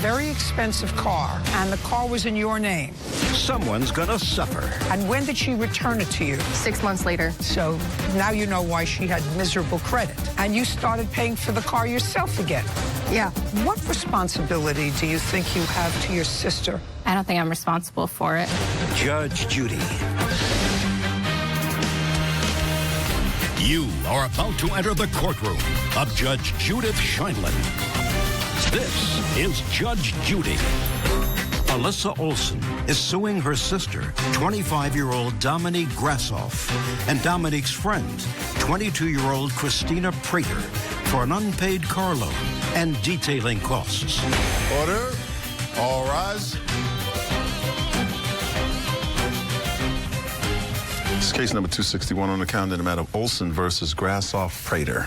very expensive car, and the car was in your name. Someone's gonna suffer. And when did she return it to you? 6 months later. So now you know why she had miserable credit. And you started paying for the car yourself again. Yeah. What responsibility do you think you have to your sister? I don't think I'm responsible for it. Judge Judy. You are about to enter the courtroom of Judge Judith Scheindlin. This is Judge Judy. Alyssa Olson is suing her sister, 25-year-old Dominique Grassoff, and Dominique's friend, 22-year-old Christina Prater, for an unpaid car loan and detailing costs. Order. All rise. This is case number 261 on the calendar in the matter of Olson versus Grassoff Prater.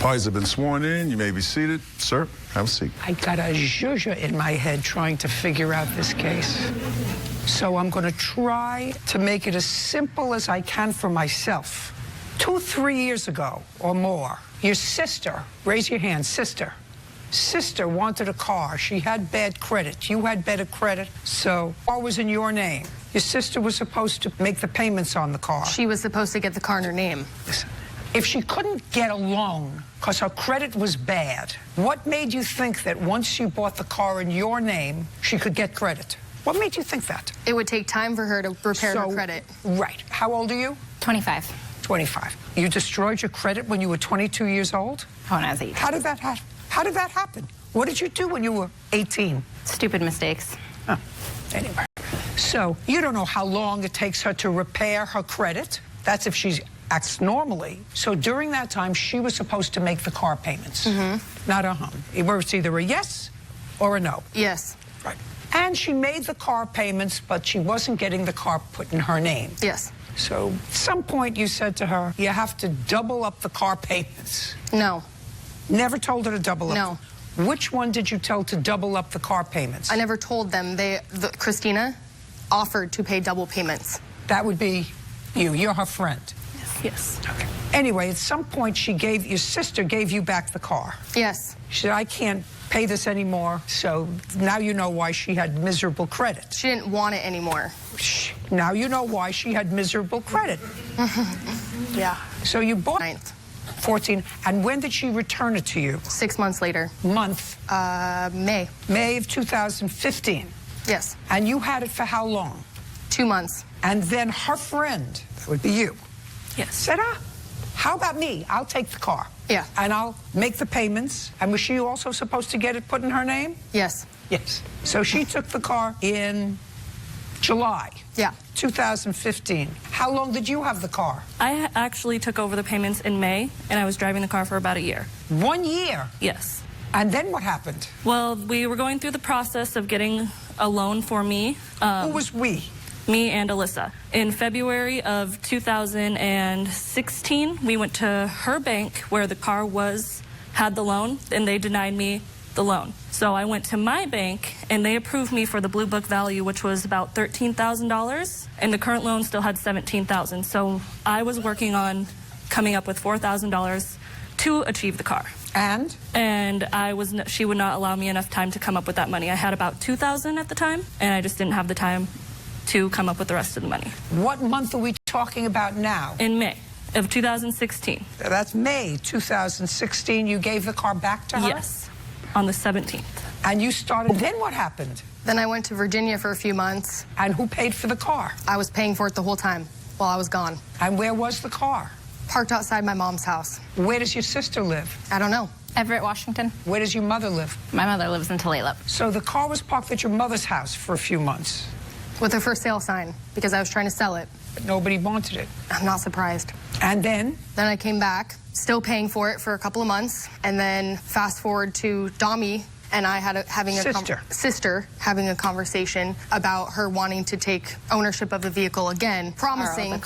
Parties have been sworn in. You may be seated. Sir, have a seat. I got a zhuzh in my head trying to figure out this case. So I'm going to try to make it as simple as I can for myself. 2-3 years ago or more, your sister, raise your hand, sister wanted a car. She had bad credit. You had better credit, so the car was in your name. Your sister was supposed to make the payments on the car. She was supposed to get the car in her name. Listen, if she couldn't get a loan because her credit was bad, what made you think that once you bought the car in your name, she could get credit? What made you think that? It would take time for her to repair her credit. Right. How old are you? 25. 25. You destroyed your credit when you were 22 years old? When I was 18. How did that happen? How did that happen? What did you do when you were 18? Stupid mistakes. Oh, anyway. So you don't know how long it takes her to repair her credit. That's if she acts normally. So during that time, she was supposed to make the car payments. Not a hum. It was either a yes or a no. Yes. Right. And she made the car payments, but she wasn't getting the car put in her name. Yes. So at some point you said to her, you have to double up the car payments. No. Never told her to double up? No. Which one did you tell to double up the car payments? I never told them. Christina offered to pay double payments. That would be you. You're her friend. Yes. Okay. Anyway, at some point your sister gave you back the car. Yes. She said, I can't pay this anymore, so now you know why she had miserable credit. She didn't want it anymore. Now you know why she had miserable credit. Yeah. So you bought 9th. 14, and when did she return it to you? 6 months later. Month? May. May of 2015. Yes. And you had it for how long? 2 months. And then her friend, that would be you, Yes. said, how about me? I'll take the car. Yeah. And I'll make the payments. And was she also supposed to get it put in her name? Yes. Yes. So she took the car in July. Yeah. 2015. How long did you have the car? I actually took over the payments in May, and I was driving the car for about a year. 1 year? Yes. And then what happened? Well, we were going through the process of getting a loan for me. Who was we? Me and Alyssa. In February of 2016, we went to her bank where the car had the loan, and they denied me the loan. So I went to my bank, and they approved me for the Blue Book value, which was about $13,000, and the current loan still had $17,000. So I was working on coming up with $4,000 to achieve the car. And she would not allow me enough time to come up with that money. I had about $2,000 at the time, and I just didn't have the time to come up with the rest of the money. what month are we talking about now? In May of 2016. That's May 2016. You gave the car back to her? Yes, on the 17th. And you started, then what happened? Then I went to Virginia for a few months. And who paid for the car? I was paying for it the whole time while I was gone. And where was the car? Parked outside my mom's house. Where does your sister live? I don't know. Everett, Washington. Where does your mother live? My mother lives in Tulalip. So the car was parked at your mother's house for a few months. With a for sale sign, because I was trying to sell it. But nobody wanted it. I'm not surprised. And then? Then I came back, still paying for it for a couple of months, and then fast forward to Dami and I having a sister having a conversation about her wanting to take ownership of the vehicle again, promising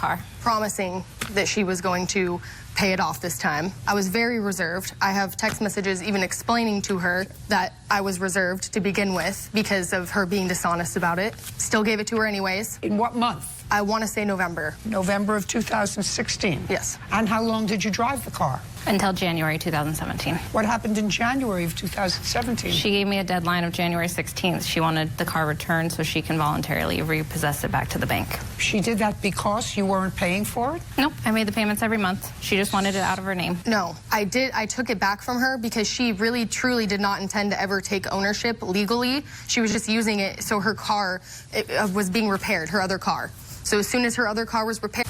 promising that she was going to pay it off this time. I was very reserved. I have text messages even explaining to her that I was reserved to begin with because of her being dishonest about it. Still gave it to her anyways. In what month? I want to say November. November of 2016? Yes. And how long did you drive the car? Until January 2017. What happened in January of 2017? She gave me a deadline of January 16th. She wanted the car returned so she can voluntarily repossess it back to the bank. She did that because you weren't paying for it? Nope, I made the payments every month. She just wanted it out of her name. No, I did. I took it back from her because she really, truly did not intend to ever take ownership legally. She was just using it so her car was being repaired, her other car. So as soon as her other car was repaired,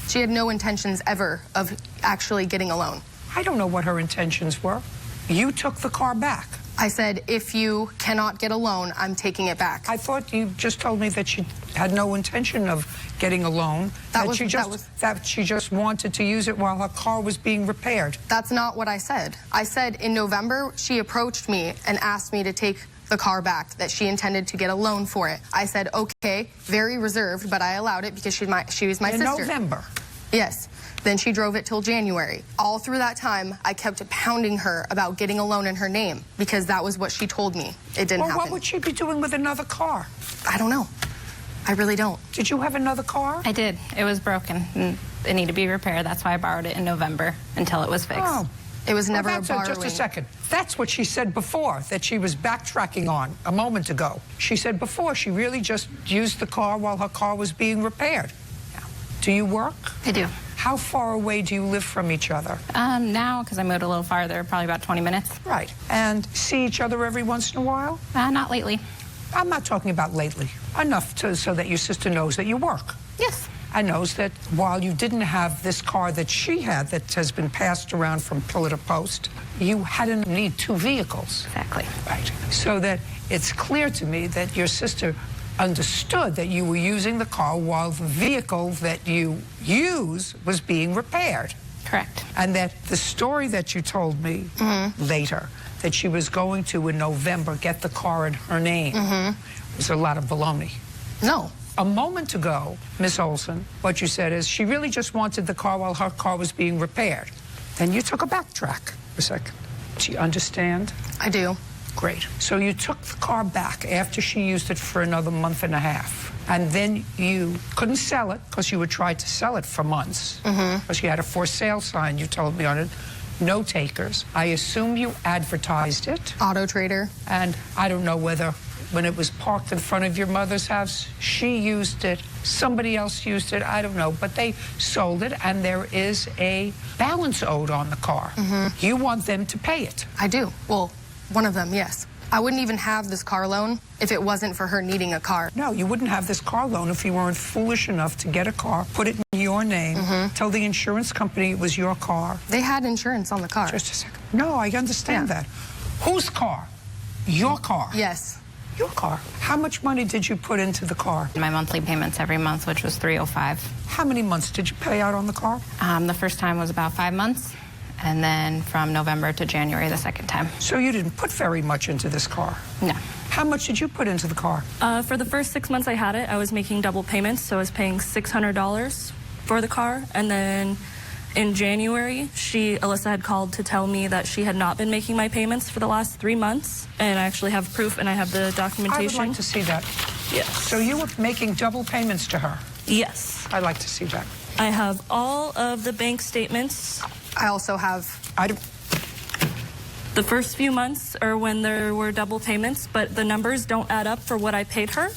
she had no intentions ever of actually getting a loan. I don't know what her intentions were. You took the car back. I said, if you cannot get a loan, I'm taking it back. I thought you just told me that she had no intention of getting a loan, that she just wanted to use it while her car was being repaired. That's not what I said. I said in November, she approached me and asked me to take the car back, that she intended to get a loan for it. I said, okay, very reserved, but I allowed it because she was my sister. In November? Yes. Then she drove it till January. All through that time, I kept pounding her about getting a loan in her name because that was what she told me. It didn't happen. What would she be doing with another car? I don't know. I really don't. Did you have another car? I did. It was broken. And it needed to be repaired. That's why I borrowed it in November until it was fixed. Oh. It was never a borrowing. Just a second. That's what she said before, that she was backtracking on a moment ago. She said before she really just used the car while her car was being repaired. Yeah. Do you work? I do. How far away do you live from each other? Now, because I moved a little farther, probably about 20 minutes. Right. And see each other every once in a while? Not lately. I'm not talking about lately. Enough so that your sister knows that you work. Yes. And knows that while you didn't have this car that she had that has been passed around from pillar to post, you hadn't need two vehicles. Exactly. Right. So that it's clear to me that your sister understood that you were using the car while the vehicle that you use was being repaired. Correct. And that the story that you told me later, that she was going to, in November, get the car in her name, was a lot of baloney. No. A moment ago, Miss Olson, what you said is she really just wanted the car while her car was being repaired. Then you took a backtrack for a second. Do you understand? I do. Great. So you took the car back after she used it for another month and a half. And then you couldn't sell it because you had tried to sell it for months. Because you had a for sale sign, you told me on it. No takers. I assume you advertised it. Auto Trader. And I don't know whether when it was parked in front of your mother's house, she used it, somebody else used it, I don't know, but they sold it, and there is a balance owed on the car. You want them to pay it. I do. Well, one of them, yes. I wouldn't even have this car loan if it wasn't for her needing a car. No, you wouldn't have this car loan if you weren't foolish enough to get a car, put it in your name, tell the insurance company it was your car. They had insurance on the car. Just a second. No, I understand that. Whose car? Your car? Yes. Your car. How much money did you put into the car? My monthly payments every month, which was $305. How many months did you pay out on the car? The first time was about 5 months, and then from November to January the second time. So you didn't put very much into this car? No. How much did you put into the car? For the first 6 months I had it, I was making double payments, so I was paying $600 for the car, and then in January, Alyssa had called to tell me that she had not been making my payments for the last 3 months, and I actually have proof and I have the documentation. I would like to see that. Yes. So you were making double payments to her? Yes. I'd like to see that. I have all of the bank statements. I also have... The first few months are when there were double payments, but the numbers don't add up for what I paid her.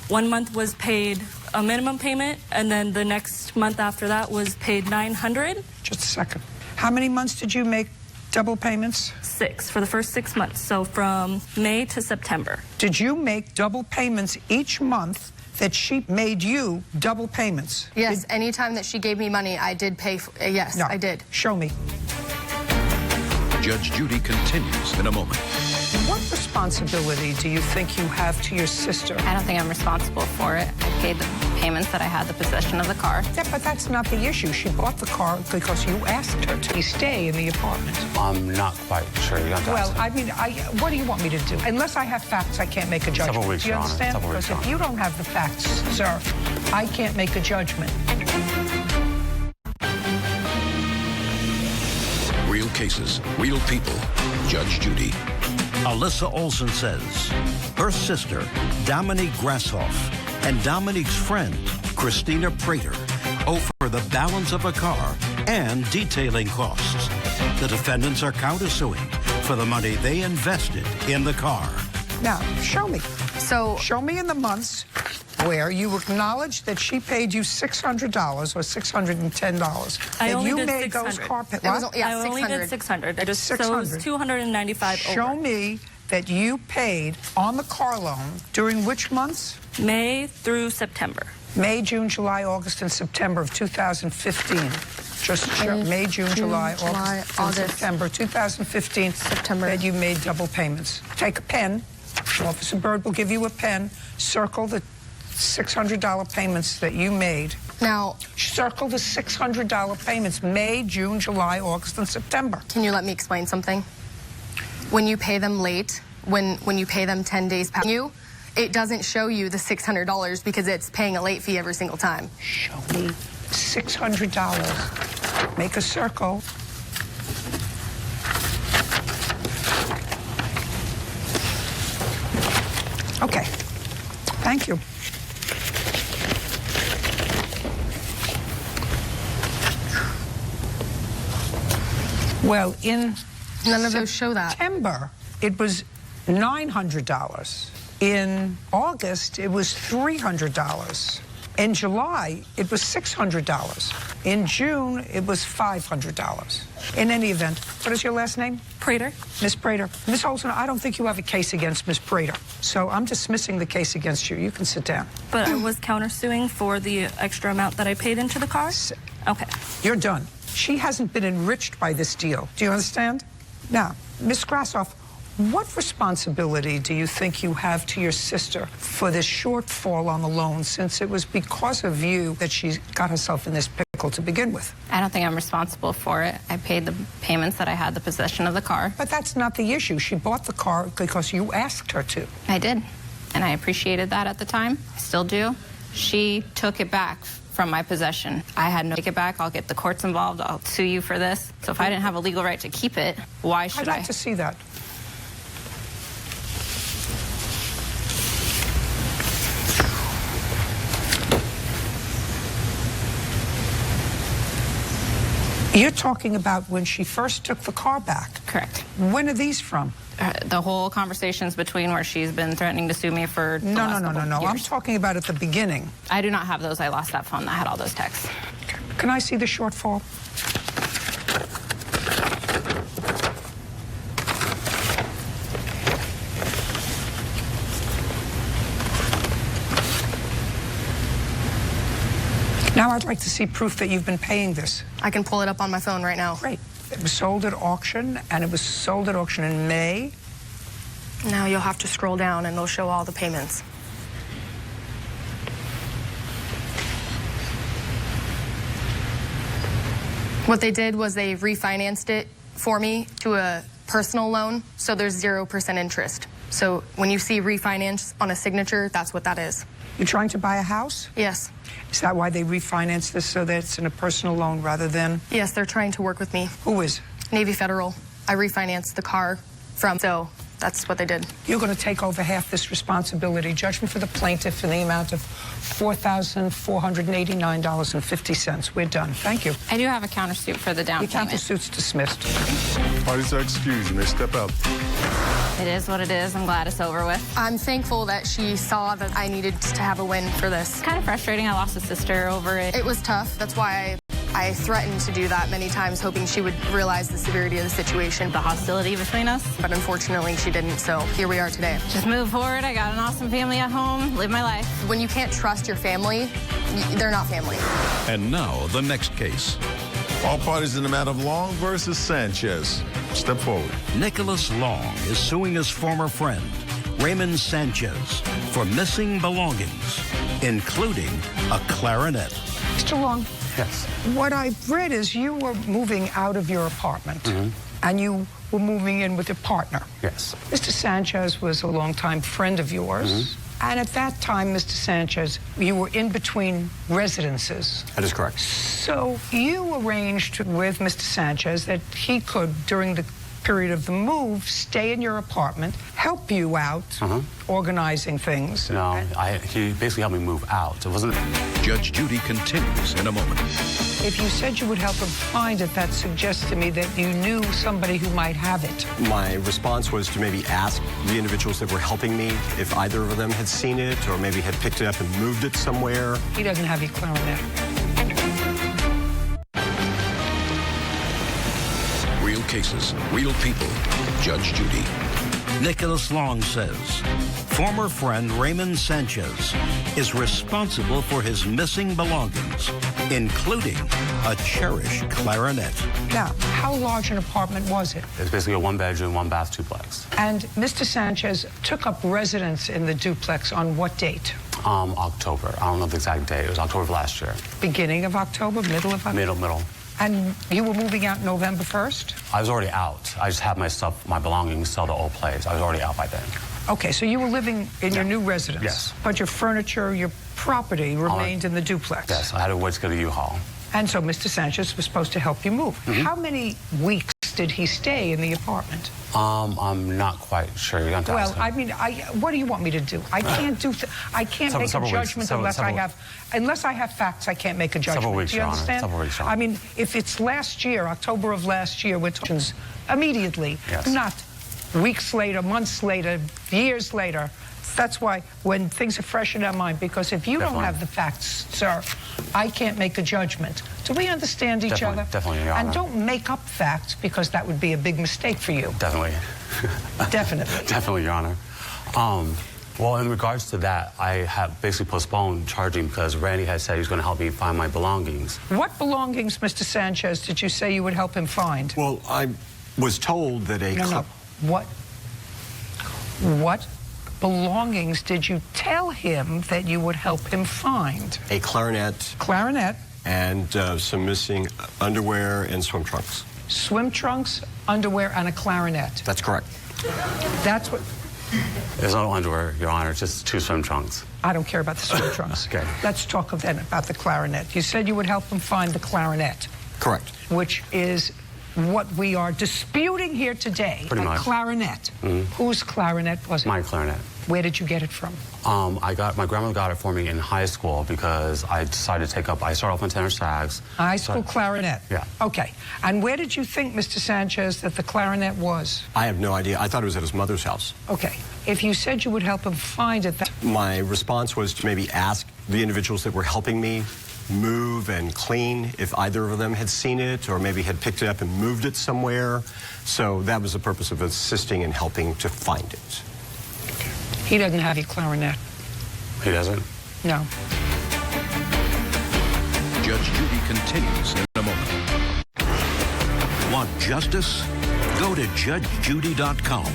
1 month was paid a minimum payment, and then the next month after that was paid $900. Just a second. How many months did you make double payments? 6 for the first 6 months, so from May to September. Did you make double payments each month that she made you double payments? Yes, anytime that she gave me money, I did pay for, yes, No. I did. Show me. Judge Judy continues in a moment. What responsibility do you think you have to your sister? I don't think I'm responsible for it. I paid the payments that I had the possession of the car. Yeah, but that's not the issue. She bought the car because you asked her to stay in the apartment. I'm not quite sure. You have to Well, ask I mean, what do you want me to do? Unless I have facts, I can't make a judgment. Several weeks, do you Your Honor. understand? Several weeks, Because if Your you don't have the facts, sir, I can't make a judgment. cases, real people. Judge Judy. Alyssa Olsen says her sister, Dominique Grassoff, and Dominique's friend, Christina Prater, owe for the balance of a car and detailing costs. The defendants are countersuing for the money they invested in the car. Now, show me. So Show me in the months where you acknowledge that she paid you $600 or $610. I that only you did made those 600. car It was, payments. yeah, I only 600. did 600. I just so it 600. was 295 Show over. me that you paid on the car loan during which months? May through September. May, June, July, August, and September of 2015. Just show May, June, July, August, and September 2015. September. That you made double payments. Take a pen. Officer Bird will give you a pen. Circle the $600 payments that you made. Now, Circle the $600 payments, May, June, July, August, and September. can you let me explain something? When you pay them late, when you pay them 10 days past you, it doesn't show you the $600 because it's paying a late fee every single time. Show me $600. Make a circle. Okay. Thank you. Well, in None of those show that. September, it was $900. In August, it was $300. In July, it was $600. In June, it was $500. In any event, what is your last name? Prater. Miss Prater. Miss Olsen, I don't think you have a case against Miss Prater, so I'm dismissing the case against you. You can sit down. But I was countersuing for the extra amount that I paid into the car? Okay. You're done. She hasn't been enriched by this deal. Do you understand? Now, Miss Grassoff, what responsibility do you think you have to your sister for this shortfall on the loan, since it was because of you that she got herself in this pickle to begin with? I don't think I'm responsible for it. I paid the payments that I had the possession of the car. But that's not the issue. She bought the car because you asked her to. I did, and I appreciated that at the time. I still do. She took it back from my possession. I had no take it back. I'll get the courts involved. I'll sue you for this. So if I didn't have a legal right to keep it, why should I'd like to see that. You're talking about when she first took the car back. Correct. When are these from? The whole conversations between where she's been threatening to sue me for the last couple No. years. I'm talking about at the beginning. I do not have those. I lost that phone that had all those texts. Can I see the shortfall? Now I'd like to see proof that you've been paying this. I can pull it up on my phone right now. Great. It was sold at auction, and it was sold at auction in May. Now you'll have to scroll down and they'll show all the payments. What they did was they refinanced it for me to a personal loan, so there's 0% interest. So when you see refinance on a signature, that's what that is. You're trying to buy a house? Yes. Is that why they refinanced this, so that it's in a personal loan rather than? Yes, they're trying to work with me. Who is? Navy Federal. I refinanced the car from, so that's what they did. You're going to take over half this responsibility. Judgment for the plaintiff in the amount of $4,489.50. We're done. Thank you. I do have a countersuit for the down The payment. countersuit's dismissed. Parties are excused. You may step out. It is what it is. I'm glad it's over with. I'm thankful that she saw that I needed to have a win for this. Kind of frustrating. I lost a sister over it. It was tough. That's why I threatened to do that many times, hoping she would realize the severity of the situation. The hostility between us. But unfortunately, she didn't, so here we are today. Just move forward. I got an awesome family at home. Live my life. When you can't trust your family, they're not family. And now, the next case. All parties in the matter of Long versus Sanchez. Step forward. Nicholas Long is suing his former friend, Raymond Sanchez, for missing belongings, including a clarinet. Mr. Long, Yes. what I've read is you were moving out of your apartment, and you were moving in with your partner. Yes. Mr. Sanchez was a longtime friend of yours. And at that time, Mr. Sanchez, you were in between residences. That is correct. So you arranged with Mr. Sanchez that he could, during the period of the move, stay in your apartment, help you out, organizing things. No, he basically helped me move out. It wasn't... Judge Judy continues in a moment. If you said you would help him find it, that suggests to me that you knew somebody who might have it. My response was to maybe ask the individuals that were helping me if either of them had seen it or maybe had picked it up and moved it somewhere. He doesn't have your clarinet. Real cases, real people. Judge Judy. Nicholas Long says former friend Raymond Sanchez is responsible for his missing belongings, including a cherished clarinet. Now, how large an apartment was it? It's basically a one-bedroom, one-bath duplex. And Mr. Sanchez took up residence in the duplex on what date? October. I don't know the exact date. It was October of last year. Beginning of October, middle of October? Middle. And you were moving out November 1st? I was already out. I just had my stuff, my belongings, sell the old place. I was already out by then. Okay, so you were living in your new residence? Yes. But your furniture, your property remained in the duplex? Yes, I had to wait to get a U-Haul. And so Mr. Sanchez was supposed to help you move. How many weeks did he stay in the apartment? I'm not quite sure. You're going to ask him. I mean, what do you want me to do? I can't do. I can't make a judgment unless I have facts. I can't make a judgment. Several weeks, do you understand? Several weeks, Your Honor. I mean, if it's last year, October of last year, we're talking immediately, not weeks later, months later, years later. That's why when things are fresh in our mind, because if you don't have the facts, sir, I can't make a judgment. Do we understand each other? Definitely, Your Honor. And don't make up facts, because that would be a big mistake for you. Definitely. Definitely. Definitely, Your Honor. Well, in regards to that, I have basically postponed charging because Randy had said he was going to help me find my belongings. What belongings, Mr. Sanchez, did you say you would help him find? Well, I was told that What belongings did you tell him that you would help him find? A clarinet. Clarinet. And some missing underwear and swim trunks. Swim trunks, underwear, and a clarinet. That's correct. That's what... There's no underwear, Your Honor, just 2 swim trunks. I don't care about the swim trunks. Okay. Let's talk then about the clarinet. You said you would help him find the clarinet. Correct. Which is what we are disputing here today. Pretty much. Clarinet. Whose clarinet was it? My clarinet. Where did you get it from? My grandma got it for me in high school because I decided to take up, I started off on tenor sax. High school clarinet? Yeah. Okay. And where did you think, Mr. Sanchez, that the clarinet was? I have no idea. I thought it was at his mother's house. Okay. If you said you would help him find it... My response was to maybe ask the individuals that were helping me move and clean if either of them had seen it or maybe had picked it up and moved it somewhere. So that was the purpose of assisting and helping to find it. He doesn't have your clarinet. He doesn't? No. Judge Judy continues in a moment. Want justice? Go to judgejudy.com.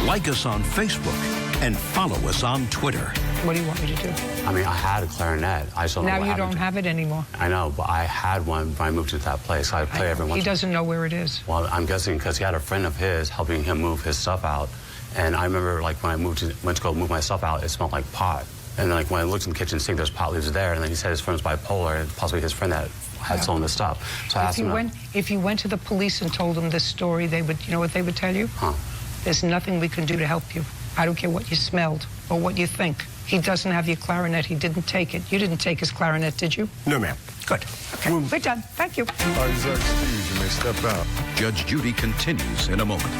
Like us on Facebook and follow us on Twitter. What do you want me to do? I mean, I had a clarinet. I just don't know what Now you happened don't have it anymore. I know, but I had one when I moved to that place. I play every once. He doesn't know where it is. Well, I'm guessing because he had a friend of his helping him move his stuff out. And I remember, like, when I went to go move my stuff out, it smelled like pot. And, like, when I looked in the kitchen sink, there's pot leaves there. And then he said his friend was bipolar, and possibly his friend that had stolen the stuff. So I asked him... If you went to the police and told them this story, they would, you know what they would tell you? There's nothing we can do to help you. I don't care what you smelled or what you think. He doesn't have your clarinet. He didn't take it. You didn't take his clarinet, did you? No, ma'am. Good. Okay, we're done. Thank you. All right, sir, excuse, you may step out. Judge Judy continues in a moment.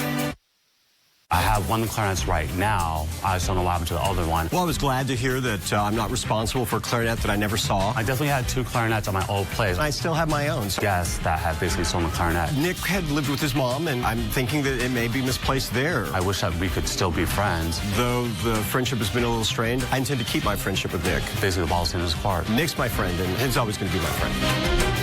I have one clarinet right now. I just don't know what happened to the other one. Well, I was glad to hear that I'm not responsible for a clarinet that I never saw. I definitely had 2 clarinets at my old place. I still have my own. So. Yes, that had basically stolen the clarinet. Nick had lived with his mom, and I'm thinking that it may be misplaced there. I wish that we could still be friends. Though the friendship has been a little strained, I intend to keep my friendship with Nick. Basically, the ball's in his court. Nick's my friend, and he's always going to be my friend.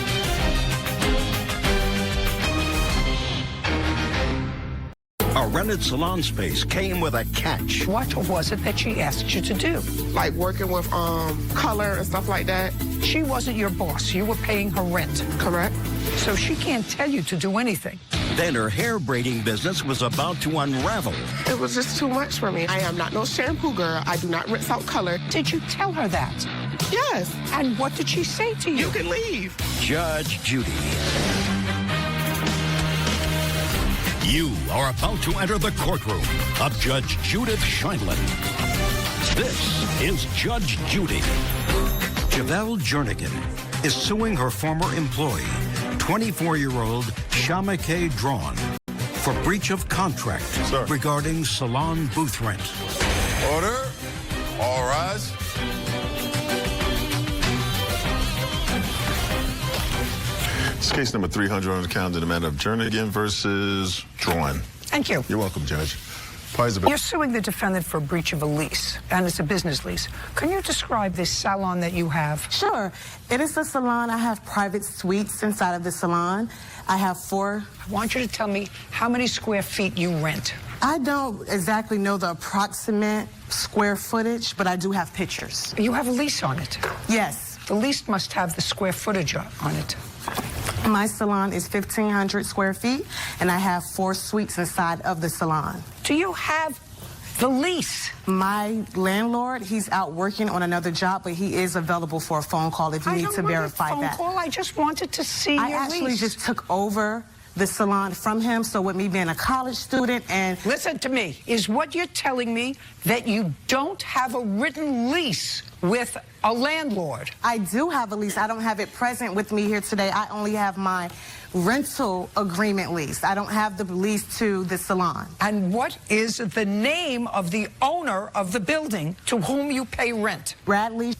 A rented salon space came with a catch. What was it that she asked you to do? Like working with color and stuff like that. She wasn't your boss. You were paying her rent. Correct. So she can't tell you to do anything. Then her hair braiding business was about to unravel. It was just too much for me. I am not no shampoo girl. I do not rinse out color. Did you tell her that? Yes. And what did she say to you? You can leave. Judge Judy. You are about to enter the courtroom of Judge Judith Scheindlin. This is Judge Judy. Javelle Jernigan is suing her former employee, 24-year-old Shamike Drawn, for breach of contract regarding salon booth rent. Order. All rise. It's case number 300 on the calendar, the matter of Jernigan versus Drawn. Thank you. You're welcome, Judge. You're suing the defendant for breach of a lease, and it's a business lease. Can you describe this salon that you have? Sure. It is a salon. I have private suites inside of the salon. I have 4. I want you to tell me how many square feet you rent. I don't exactly know the approximate square footage, but I do have pictures. You have a lease on it? Yes. The lease must have the square footage on it. My salon is 1,500 square feet, and I have 4 suites inside of the salon. Do you have the lease? My landlord, he's out working on another job, but he is available for a phone call if you need to verify that. I don't want a phone call. I just wanted to see your lease. I actually just took over the salon from him, so with me being a college student and... Listen to me. Is what you're telling me that you don't have a written lease with a landlord? I do have a lease. I don't have it present with me here today. I only have my rental agreement lease. I don't have the lease to the salon. And what is the name of the owner of the building to whom you pay rent? Bradley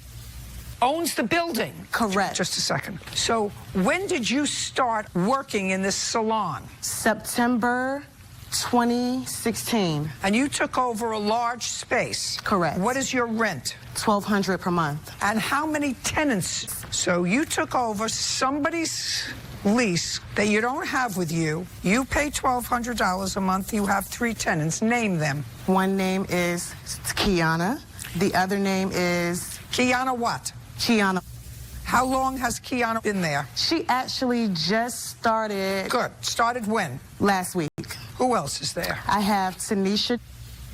owns the building. Correct. Just a second. So when did you start working in this salon? September 2016. And you took over a large space. Correct. What is your rent? $1,200 per month. And how many tenants? So you took over somebody's lease that you don't have with you. You pay $1,200 a month. You have 3 tenants. Name them. One name is Kiana. The other name is... Kiana what? Kiana. How long has Kiana been there? She actually just started... Good. Started when? Last week. Who else is there? I have Tanisha.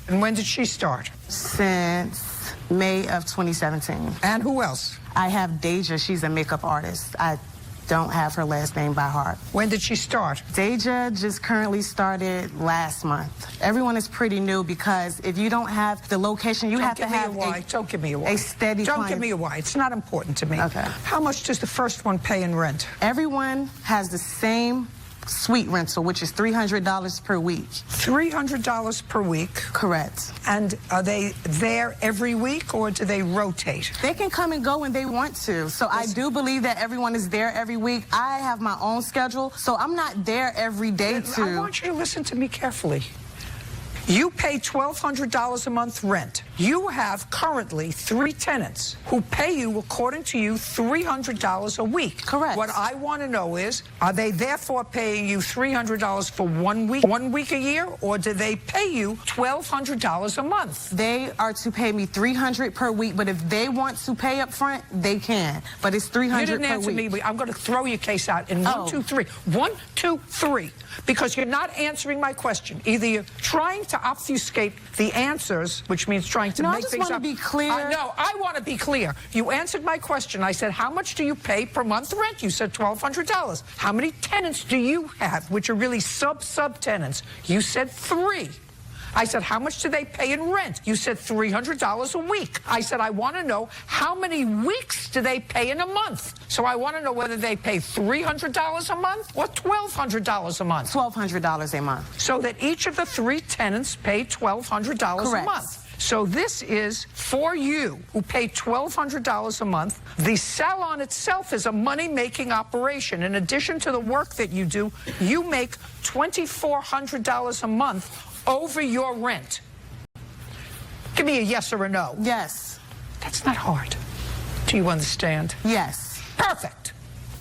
And when did she start? Since May of 2017. And who else? I have Deja. She's a makeup artist. I don't have her last name by heart. When did she start? Deja just currently started last month. Everyone is pretty new because if you don't have the location, you have to have Don't give me a why. A steady Don't client. give me a why. It's not important to me. Okay. How much does the first one pay in rent? Everyone has the same suite rental, which is $300 per week. $300 per week? Correct. And are they there every week, or do they rotate? They can come and go when they want to. So I do believe that everyone is there every week. I have my own schedule, so I'm not there every day I want you to listen to me carefully. You pay $1,200 a month rent. You have currently 3 tenants who pay you, according to you, $300 a week. Correct. What I want to know is, are they therefore paying you $300 for 1 week a year, or do they pay you $1,200 a month? They are to pay me $300 per week, but if they want to pay up front, they can. But it's $300 per week. You didn't answer me. I'm going to throw your case out in 1, 2, 3. 1, 2, 3. Because you're not answering my question. Either you're trying to obfuscate the answers, which means trying to make things up. No, I just want to be clear. No, I want to be clear. You answered my question. I said, how much do you pay per month rent? You said $1,200. How many tenants do you have, which are really sub-tenants? You said 3. I said, how much do they pay in rent? You said $300 a week. I said, I want to know how many weeks do they pay in a month? So I want to know whether they pay $300 a month or $1,200 a month. $1,200 a month. So that each of the 3 tenants pay $1,200 a month. So this is for you who pay $1,200 a month. The salon itself is a money-making operation. In addition to the work that you do, you make $2,400 a month over your rent. Give me a yes or a no. Yes. That's not hard. Do you understand? Yes. Perfect.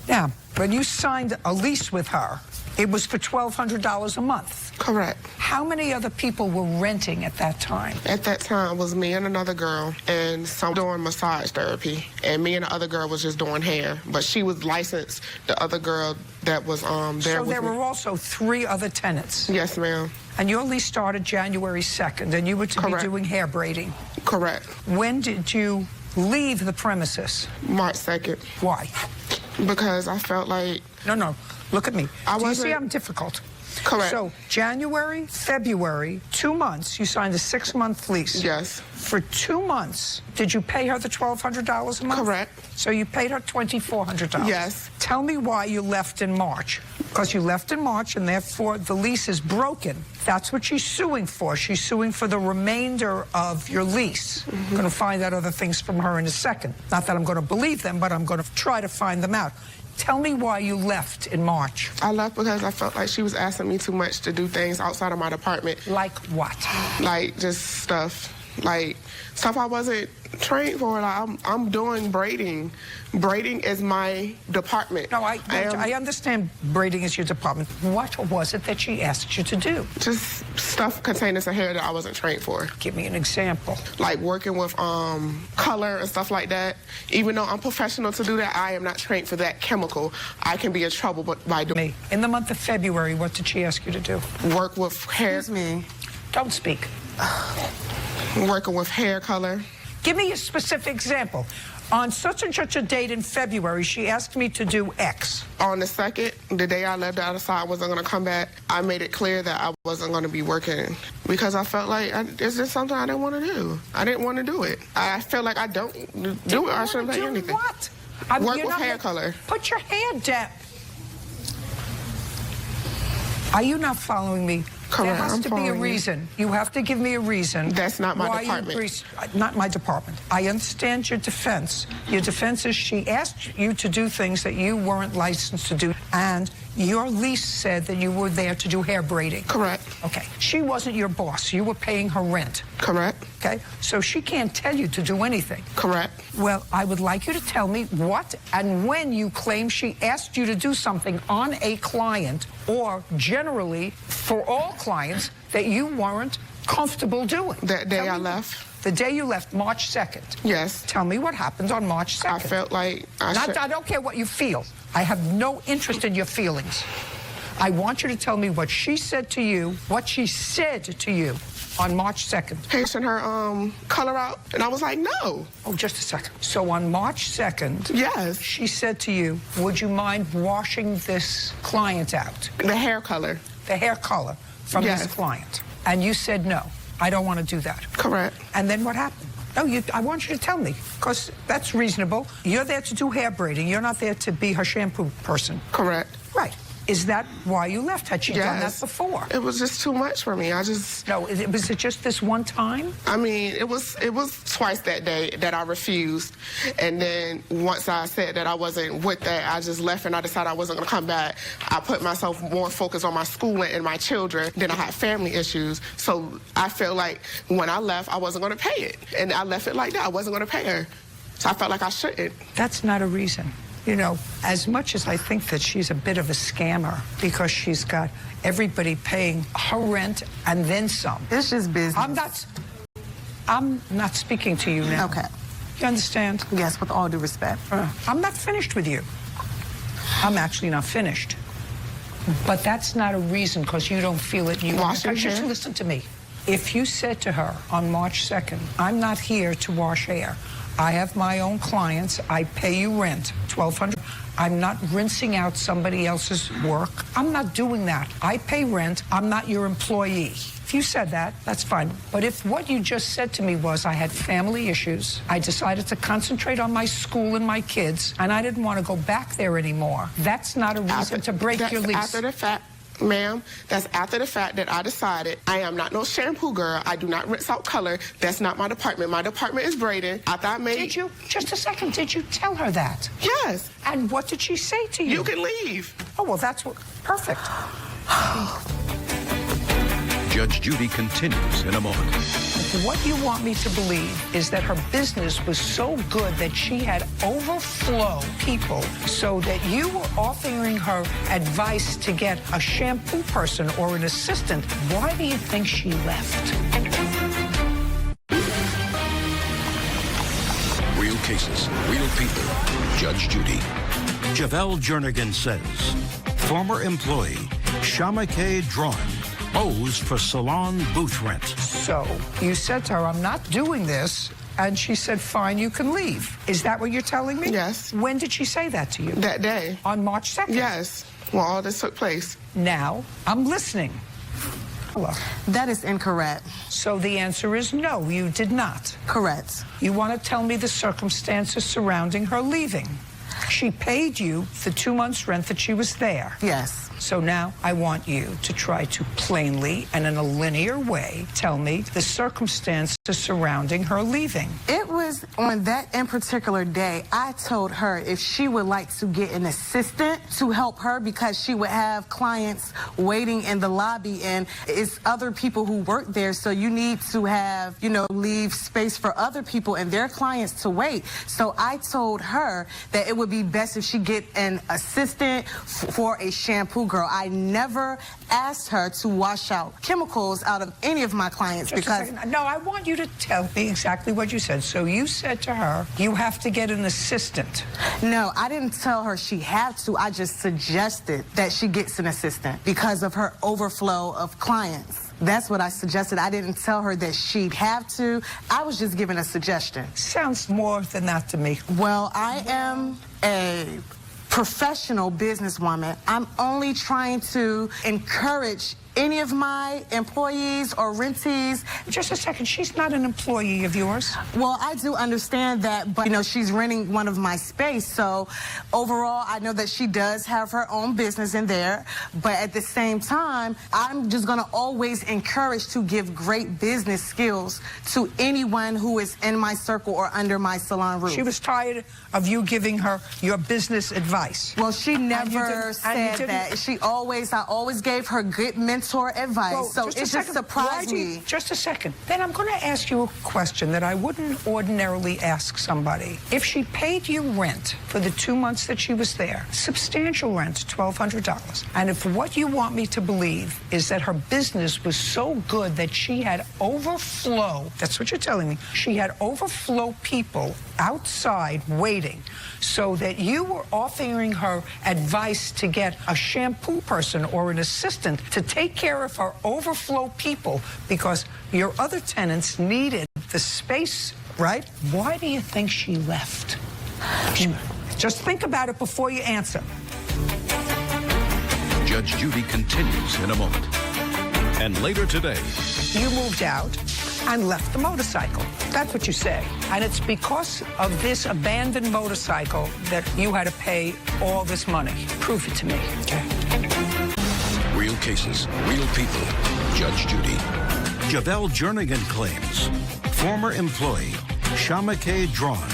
Now, when you signed a lease with her, It was for $1,200 a month. Correct. How many other people were renting at that time? At that time, it was me and another girl, and some doing massage therapy, and me and the other girl was just doing hair. But she was licensed. The other girl that was there. So there were also 3 other tenants. Yes, ma'am. And your lease started January 2nd, and you were to be doing hair braiding. Correct. When did you leave the premises? March 2nd. Why? Because I felt like... No. Look at me. Do you see wasn't- I'm difficult? Correct. So January, February, 2 months, you signed a 6-month lease. Yes. For 2 months, did you pay her the $1,200 a month? Correct. So you paid her $2,400. Yes. Tell me why you left in March. Because you left in March, and therefore the lease is broken. That's what she's suing for. She's suing for the remainder of your lease. I'm going to find out other things from her in a second. Not that I'm going to believe them, but I'm going to try to find them out. Tell me why you left in March. I left because I felt like she was asking me too much to do things outside of my department. Like what? Like just stuff. Like stuff I wasn't trained for. Like I'm doing braiding. Braiding is my department. No, I understand braiding is your department. What was it that she asked you to do? Just stuff containing some hair that I wasn't trained for. Give me an example. Like working with color and stuff like that. Even though I'm professional to do that, I am not trained for that chemical. I can be in trouble by doing Me. In the month of February, what did she ask you to do? work with hair. Excuse me. Don't speak. Working with hair color. Give me a specific example. On such and such a date in February, she asked me to do X. On the 2nd, the day I left out of sight, I wasn't going to come back. I made it clear that I wasn't going to be working because I felt like it's just something I didn't want to do. I didn't want to do it. I feel like I don't do it. I shouldn't do anything. What? Work with hair color. Put your hand down. Are you not following me? Correct. There has to be a reason. You have to give me a reason. That's not my why department. Not my department. I understand your defense. Your defense is she asked you to do things that you weren't licensed to do, and your lease said that you were there to do hair braiding. Correct. Okay. She wasn't your boss. You were paying her rent. Correct. Okay? So she can't tell you to do anything. Correct. Well, I would like you to tell me what and when you claim she asked you to do something on a client, or generally for all clients, that you weren't comfortable doing. That day I left. The day you left, March 2nd. Yes. Tell me what happened on March 2nd. I felt like I don't care what you feel. I have no interest in your feelings. I want you to tell me what she said to you, what she said to you on March 2nd. Pasting her color out, and I was like, no. Oh, just a second. So on March 2nd, yes, she said to you, would you mind washing this client out? The hair color. The hair color from this client. And you said, no, I don't want to do that. Correct. And then what happened? No, I want you to tell me, because that's reasonable. You're there to do hair braiding. You're not there to be her shampoo person. Correct. Right. Is that why you left? Had she done that before? It was just too much for me. No, was it just this one time? I mean, it was twice that day that I refused. And then once I said that I wasn't with that, I just left and I decided I wasn't going to come back. I put myself more focused on my schooling and my children. Then I had family issues. So I felt like when I left, I wasn't going to pay it. And I left it like that. I wasn't going to pay her. So I felt like I shouldn't. That's not a reason. You know, as much as I think that she's a bit of a scammer because she's got everybody paying her rent and then some. It's just business. I'm not speaking to you now. Okay. You understand? Yes, with all due respect. I'm not finished with you. I'm actually not finished. But that's not a reason because you don't feel it. Wash your hair. Listen to me. If you said to her on March 2nd, I'm not here to wash hair. I have my own clients. I pay you rent, $1,200. I'm not rinsing out somebody else's work. I'm not doing that. I pay rent. I'm not your employee. If you said that, that's fine. But if what you just said to me was I had family issues, I decided to concentrate on my school and my kids, and I didn't want to go back there anymore, that's not a reason to break your lease. After the fact. Ma'am, that's after the fact that I decided I am not no shampoo girl. I do not rinse out color. That's not my department. My department is braiding. After I made... Did you? Just a second. Did you tell her that? Yes. And what did she say to you? You can leave. Oh, well, that's what... Perfect. Judge Judy continues in a moment. What you want me to believe is that her business was so good that she had overflow people so that you were offering her advice to get a shampoo person or an assistant. Why do you think she left? Real cases, real people. Judge Judy. Javelle Jernigan says, former employee Shama K. Drawn owes for salon booth rent. So you said to her, I'm not doing this, and she said, fine, you can leave. Is that what you're telling me? Yes. When did she say that to you? That day. On March 2nd? Yes, when all this took place. Now, I'm listening. Hello. That is incorrect. So the answer is no, you did not. Correct. You want to tell me the circumstances surrounding her leaving. She paid you the 2 months' rent that she was there. Yes. So now I want you to try to plainly and in a linear way tell me the circumstances surrounding her leaving. It was on that in particular day, I told her if she would like to get an assistant to help her because she would have clients waiting in the lobby and it's other people who work there. So you need to have, leave space for other people and their clients to wait. So I told her that it would be best if she get an assistant for a shampoo girl. I never asked her to wash out chemicals out of any of my clients because... No, I want you to tell me exactly what you said. So you said to her, you have to get an assistant. No, I didn't tell her she had to. I just suggested that she gets an assistant because of her overflow of clients. That's what I suggested. I didn't tell her that she'd have to. I was just giving a suggestion. Sounds more than that to me. Well, I am a professional businesswoman. I'm only trying to encourage any of my employees or rentees. Just a second, she's not an employee of yours. Well, I do understand that, but she's renting one of my space. So overall, I know that she does have her own business in there. But at the same time, I'm just gonna always encourage to give great business skills to anyone who is in my circle or under my salon roof. She was tired of you giving her your business advice. Well, she never said that. I always gave her good mentor advice. Well, so it just surprised me. Just a second. Then I'm going to ask you a question that I wouldn't ordinarily ask somebody. If she paid you rent for the 2 months that she was there, substantial rent, $1,200, and if what you want me to believe is that her business was so good that she had overflow, that's what you're telling me, she had overflow people outside waiting so that you were offering her advice to get a shampoo person or an assistant to take care of her overflow people because your other tenants needed the space, right? Why do you think she left? Just think about it before you answer. Judge Judy continues in a moment. And later today, You moved out and left the motorcycle. That's what you say. And it's because of this abandoned motorcycle that you had to pay all this money. Prove it to me. Okay. Real cases, real people. Judge Judy. Javelle Jernigan claims former employee Shama K. Drawn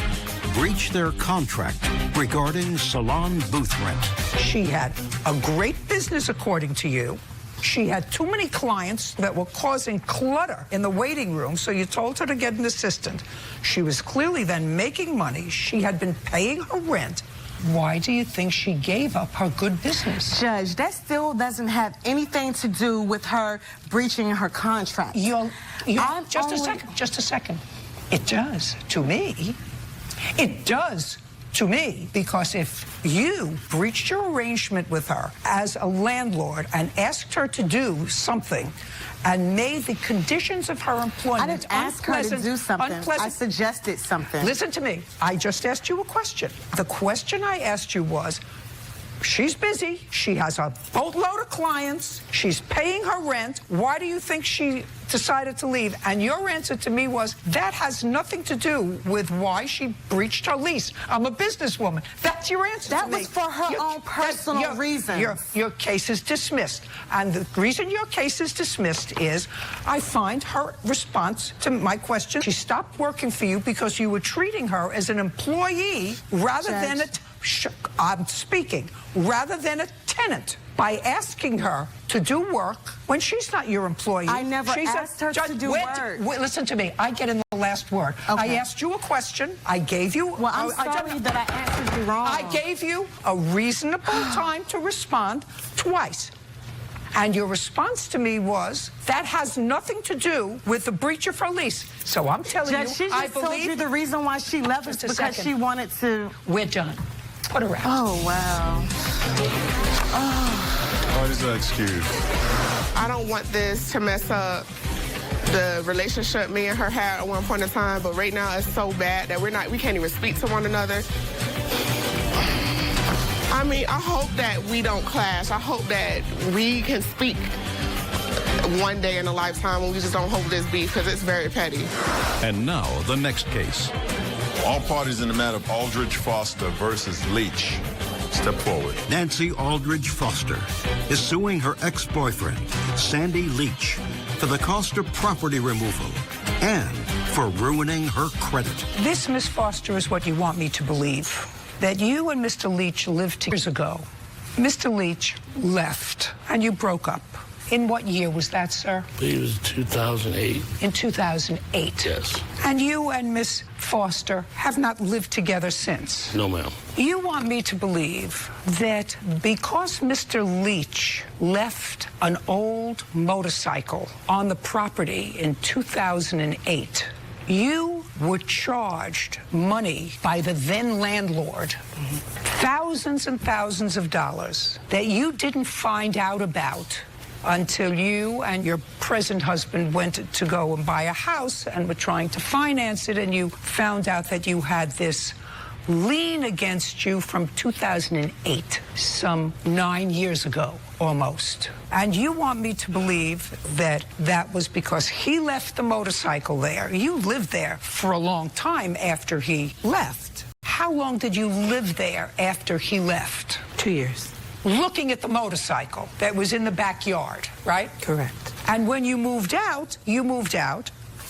breached their contract regarding salon booth rent. She had a great business, according to you. She had too many clients that were causing clutter in the waiting room, so you told her to get an assistant. She was clearly then making money. She had been paying her rent. Why do you think she gave up her good business? Judge, that still doesn't have anything to do with her breaching her contract. Just a second. It does to me. It does to me, because if you breached your arrangement with her as a landlord and asked her to do something and made the conditions of her employment I didn't ask her to do something. I suggested something. Listen to me. I just asked you a question. The question I asked you was, she's busy. She has a boatload of clients. She's paying her rent. Why do you think she decided to leave? And your answer to me was, that has nothing to do with why she breached her lease. I'm a businesswoman. That's your answer to me. That was for her own personal reasons. Your case is dismissed. And the reason your case is dismissed is I find her response to my question, she stopped working for you because you were treating her as an employee rather than a... I'm speaking, rather than a tenant, by asking her to do work when she's not your employee. I never asked her to do work. Listen to me. I get in the last word. Okay. I asked you a question. I gave you... Well, I'm sorry that I answered you wrong. I gave you a reasonable time to respond twice. And your response to me was, that has nothing to do with the breach of her lease. So I'm telling you, she just told you the reason why she left is because she wanted to... We're done. Put her out. Oh, wow. Parties are excused. I don't want this to mess up the relationship me and her had at one point in time, but right now it's so bad that we can't even speak to one another. I mean, I hope that we don't clash. I hope that we can speak one day in a lifetime and we just don't hold this beef, because it's very petty. And now, the next case. All parties in the matter of Aldridge Foster versus Leach. Step forward. Nancy Aldridge Foster is suing her ex-boyfriend, Sandy Leach, for the cost of property removal and for ruining her credit. This, Miss Foster, is what you want me to believe. That you and Mr. Leach lived years ago. Mr. Leach left, and you broke up. In what year was that, sir? It was 2008. In 2008? Yes. And you and Miss Foster have not lived together since? No, ma'am. You want me to believe that because Mr. Leach left an old motorcycle on the property in 2008, you were charged money by the then landlord, thousands and thousands of dollars, that you didn't find out about until you and your present husband went to go and buy a house and were trying to finance it, and you found out that you had this lien against you from 2008, some 9 years ago, almost. And you want me to believe that that was because he left the motorcycle there. You lived there for a long time after he left. How long did you live there after he left? 2 years. Looking at the motorcycle that was in the backyard, right? Correct. And when you moved out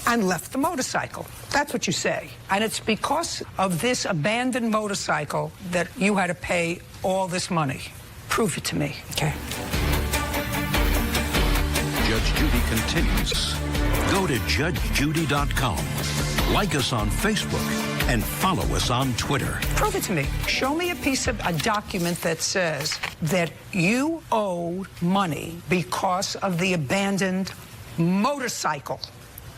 and left the motorcycle. That's what you say. And it's because of this abandoned motorcycle that you had to pay all this money. Prove it to me. Okay. Judge Judy continues. Go to judgejudy.com. Like us on Facebook and follow us on Twitter. Prove it to me. Show me a document that says that you owed money because of the abandoned motorcycle.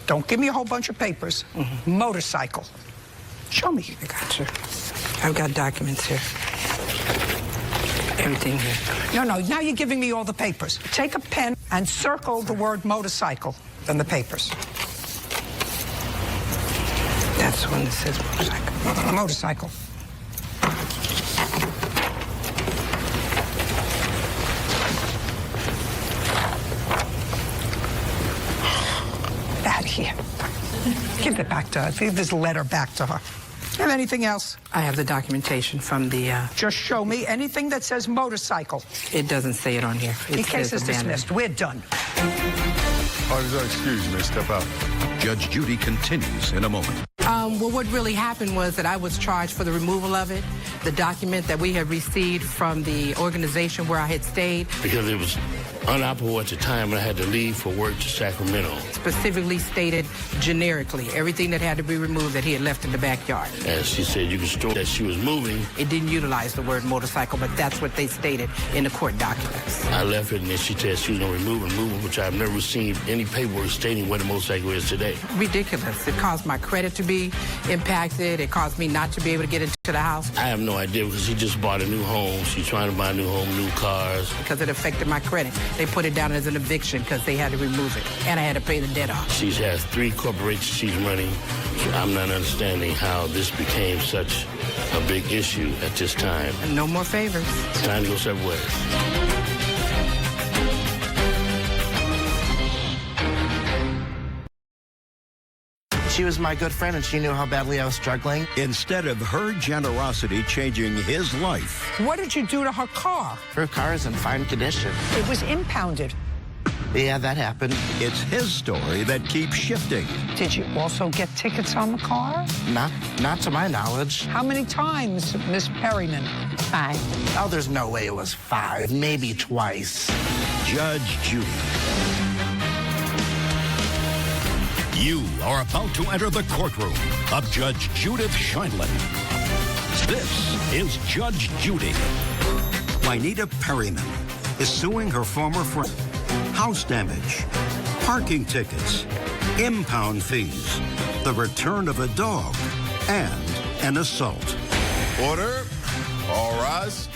Don't give me a whole bunch of papers. Motorcycle. Show me. I got you. I've got documents here. Everything here. No, now you're giving me all the papers. Take a pen and circle the word motorcycle in the papers. That's the one that says motorcycle. Motorcycle. Out of here. Give it back to her. Give this letter back to her. Have anything else? I have the documentation from the... Just show me anything that says motorcycle. It doesn't say it on here. The case is dismissed. We're done. Parties are excused. You may step out. Judge Judy continues in a moment. Well, what really happened was that I was charged for the removal of it. The document that we had received from the organization where I had stayed. Because it was unoperable at the time and I had to leave for work to Sacramento. Specifically stated generically everything that had to be removed that he had left in the backyard. And she said you could store that she was moving. It didn't utilize the word motorcycle, but that's what they stated in the court documents. I left it and then she said she was going to remove it, which I've never received any paperwork stating where the motorcycle is today. Ridiculous. It caused my credit to be impacted. It caused me not to be able to get into the house. I have no idea because she just bought a new home. She's trying to buy a new home, new cars. Because it affected my credit. They put it down as an eviction because they had to remove it. And I had to pay the debt off. She has 3 corporations she's running. So I'm not understanding how this became such a big issue at this time. And no more favors. It's time to go separate ways. She was my good friend, and she knew how badly I was struggling. Instead of her generosity changing his life. What did you do to her car? Her car is in fine condition. It was impounded. Yeah, that happened. It's his story that keeps shifting. Did you also get tickets on the car? Not to my knowledge. How many times, Miss Perryman? 5. Oh, there's no way it was 5. Maybe twice. Judge Judy. You are about to enter the courtroom of Judge Judith Scheindlin. This is Judge Judy. Juanita Perryman is suing her former friend. House damage, parking tickets, impound fees, the return of a dog, and an assault. Order. All rise.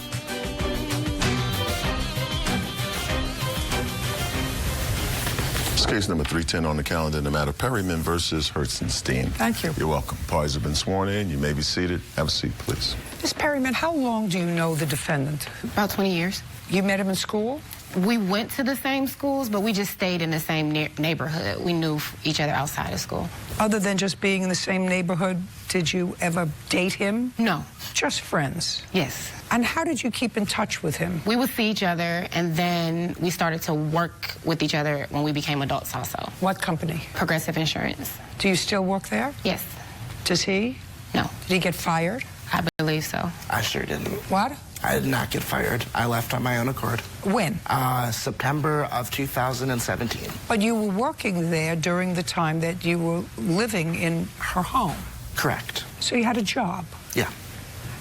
It's case number 310 on the calendar in the matter Perryman versus Herzenstein. Thank you. You're welcome. Parties have been sworn in. You may be seated. Have a seat, please. Miss Perryman, how long do you know the defendant? About 20 years. You met him in school? We went to the same schools, but we just stayed in the same neighborhood. We knew each other outside of school. Other than just being in the same neighborhood, did you ever date him? No. Just friends? Yes. And how did you keep in touch with him? We would see each other, and then we started to work with each other when we became adults also. What company? Progressive Insurance. Do you still work there? Yes. Does he? No. Did he get fired? I believe so. I sure didn't. What? I did not get fired. I left on my own accord. When? September of 2017. But you were working there during the time that you were living in her home. Correct. So you had a job. Yeah.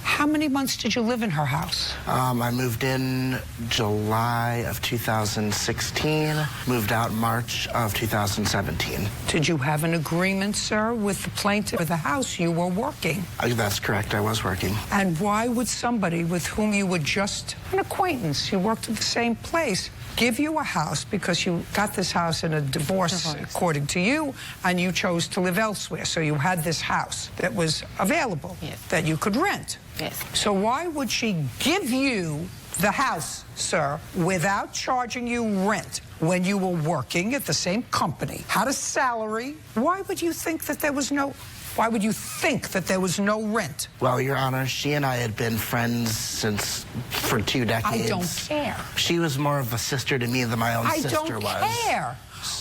How many months did you live in her house? I moved in July of 2016, moved out March of 2017. Did you have an agreement, sir, with the plaintiff for the house you were working? That's correct, I was working. And why would somebody with whom you were just an acquaintance, you worked at the same place, give you a house because you got this house in a divorce, according to you, and you chose to live elsewhere? So you had this house that was available, that you could rent. Yes. So why would she give you the house, sir, without charging you rent when you were working at the same company, had a salary? Why would you think that there was no rent? Well, Your Honor, she and I had been friends for 2 decades. I don't care. She was more of a sister to me than my own sister was. I don't care.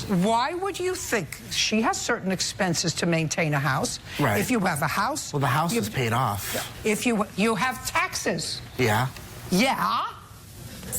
Why would you think? She has certain expenses to maintain a house. Right. If you have a house... Well, the house is paid off. If you have taxes. Yeah. Yeah.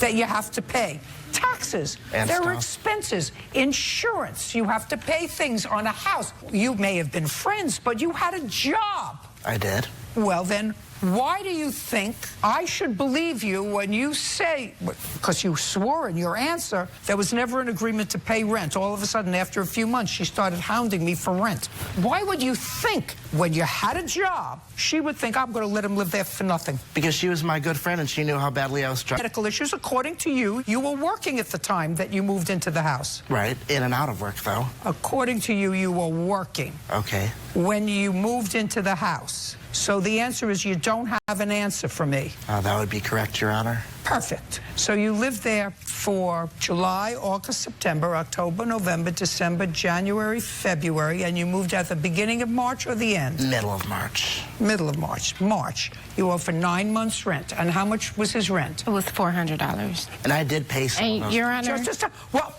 That you have to pay. Taxes. And there are stuff. expenses. Insurance. You have to pay things on a house. You may have been friends, but you had a job. I did. Well, then, why do you think I should believe you when you say, because you swore in your answer, there was never an agreement to pay rent. All of a sudden, after a few months, she started hounding me for rent. Why would you think when you had a job, she would think, I'm going to let him live there for nothing? Because she was my good friend and she knew how badly I was struggling. Medical issues, according to you, you were working at the time that you moved into the house. Right. In and out of work, though. According to you, you were working. Okay. When you moved into the house. So the answer is you don't have an answer for me. That would be correct, Your Honor. Perfect. So you lived there for July, August, September, October, November, December, January, February, and you moved at the beginning of March or the end? Middle of March. Middle of March. March. You owe for 9 months' rent. And how much was his rent? It was $400. And I did pay some of those. Your Honor. Well,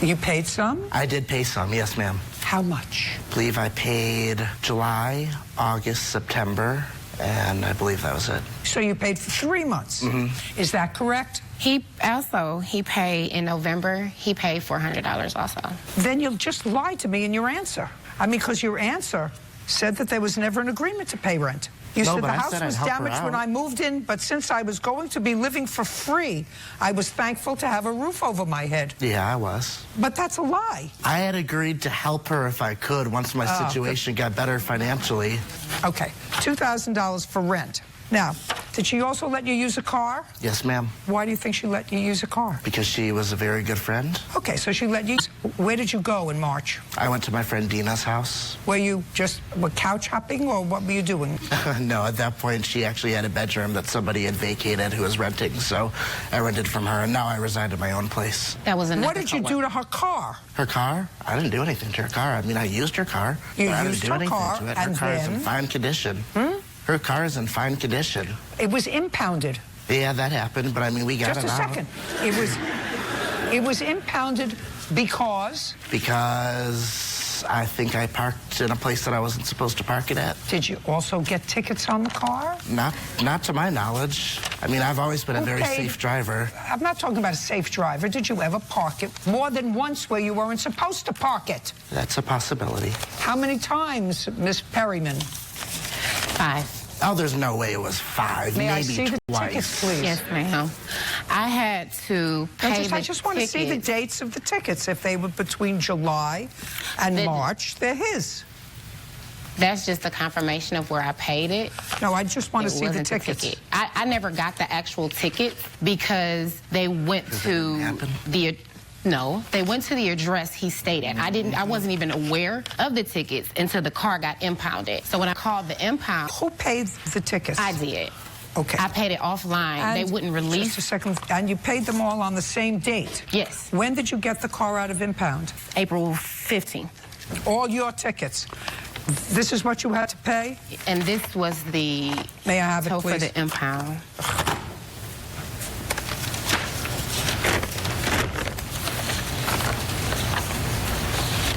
you paid some? I did pay some, yes, ma'am. How much? I believe I paid July, August, September, and I believe that was it. So you paid for 3 months. Mm-hmm. Is that correct? He paid in November. He paid $400 also. Then you'll just lie to me in your answer. I mean, because your answer said that there was never an agreement to pay rent. You said the house was damaged when I moved in, but since I was going to be living for free, I was thankful to have a roof over my head. Yeah, I was. But that's a lie. I had agreed to help her if I could once my situation got better financially. Okay, $2,000 for rent. Now, did she also let you use a car? Yes, ma'am. Why do you think she let you use a car? Because she was a very good friend. Okay, so she let you... Where did you go in March? I went to my friend Dina's house. Were you just couch hopping, or what were you doing? No, at that point, she actually had a bedroom that somebody had vacated who was renting, so I rented from her, and now I reside at my own place. That was What did you do to her car? Her car? I didn't do anything to her car. I mean, I used her car. You but used I didn't do her car, anything to it. and Her car is in then? fine condition. Her car is in fine condition. It was impounded. Yeah, that happened, but I mean, we got it out. Just a second. It was... It was impounded because? Because I think I parked in a place that I wasn't supposed to park it at. Did you also get tickets on the car? Not to my knowledge. I mean, I've always been a very safe driver. I'm not talking about a safe driver. Did you ever park it more than once where you weren't supposed to park it? That's a possibility. How many times, Miss Perryman? 5. Oh, there's no way it was 5. May maybe I see the twice. tickets, please? Yes, ma'am. I had to pay I just want to see the dates of the tickets. If they were between July and March, they're his. That's just a confirmation of where I paid it. No, I just want to see the tickets. Ticket. I never got the actual ticket because they went to the... No, they went to the address he stayed at. I wasn't even aware of the tickets until the car got impounded. So when I called the impound... Who paid the tickets? I did. Okay. I paid it offline. And they wouldn't release... Just a second. And you paid them all on the same date? Yes. When did you get the car out of impound? April 15th. All your tickets. This is what you had to pay? And this was the... May I have it, tow please? for the impound.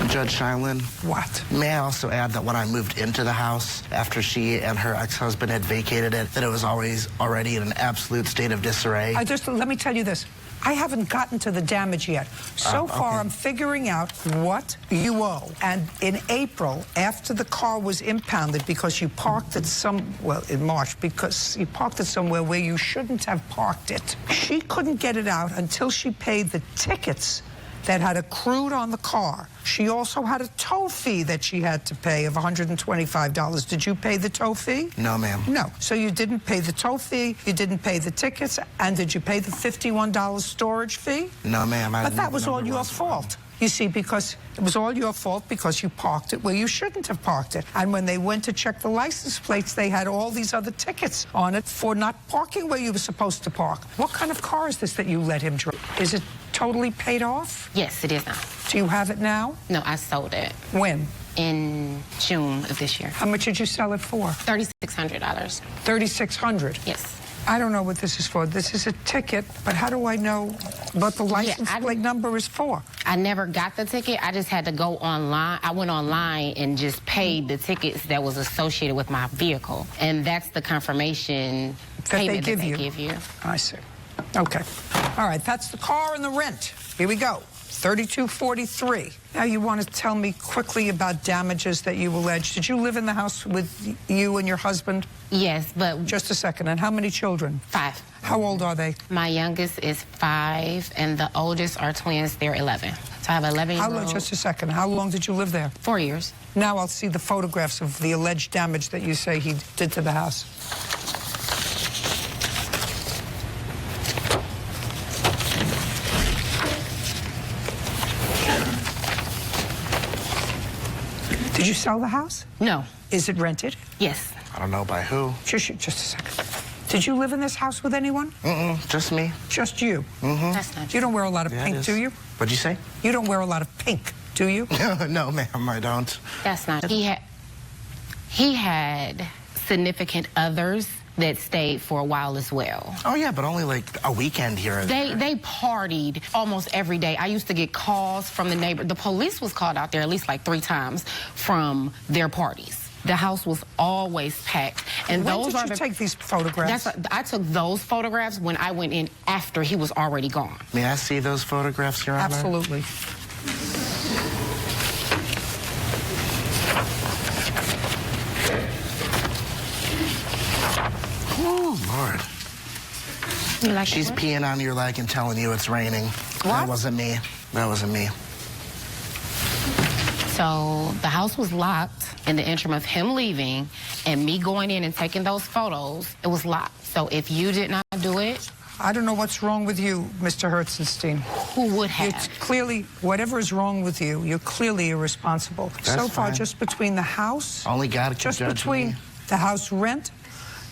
Judge Shineland. What? May I also add that when I moved into the house after she and her ex-husband had vacated it, that it was already in an absolute state of disarray. Let me tell you this. I haven't gotten to the damage yet. So far, I'm figuring out what you owe. And in April, after the car was impounded because you parked it in March, because you parked it somewhere where you shouldn't have parked it, she couldn't get it out until she paid the tickets that had accrued on the car. She also had a tow fee that she had to pay of $125. Did you pay the tow fee? No, ma'am. No. So you didn't pay the tow fee, you didn't pay the tickets, and did you pay the $51 storage fee? No, ma'am. But that was all your fault. You see, because it was all your fault because you parked it where you shouldn't have parked it. And when they went to check the license plates, they had all these other tickets on it for not parking where you were supposed to park. What kind of car is this that you let him drive? Is it totally paid off? Yes, it is now. Do you have it now? No, I sold it. When? In June of this year. How much did you sell it for? $3,600. $3,600? Yes. I don't know what this is for. This is a ticket, but how do I know what the license plate number is for? I never got the ticket. I just had to go online. I went online and just paid the tickets that was associated with my vehicle. And that's the confirmation payment that they give you. I see. Okay. All right, that's the car and the rent. Here we go. $32.43. Now you want to tell me quickly about damages that you alleged. Did you live in the house with you and your husband? Yes, but... Just a second. And how many children? 5. How old are they? My youngest is 5, and the oldest are twins. They're 11. So I have 11-year-old. Just a second. How long did you live there? 4 years. Now I'll see the photographs of the alleged damage that you say he did to the house. Did you sell the house? No. Is it rented? Yes. I don't know by who. Just a second. Did you live in this house with anyone? Just me. Just you? That's not true. You don't wear a lot of pink, do you? What'd you say? You don't wear a lot of pink, do you? No, ma'am, I don't. That's not. He had significant others that stayed for a while as well. Oh, yeah, but only like a weekend here and there. They partied almost every day. I used to get calls from the neighbor. The police was called out there at least like 3 times from their parties. The house was always packed. And when those did you take these photographs? I took those photographs when I went in after he was already gone. May I see those photographs, Your Honor? Absolutely. Oh, Lord. You like She's peeing on your leg and telling you it's raining. What? That wasn't me. That wasn't me. So the house was locked. In the interim of him leaving and me going in and taking those photos, it was locked. So if you did not do it... I don't know what's wrong with you, Mr. Herzenstein. Who would have? It's clearly, whatever is wrong with you, you're clearly irresponsible. That's so far, fine. just between the house... Only God can just judge between me. the house rent,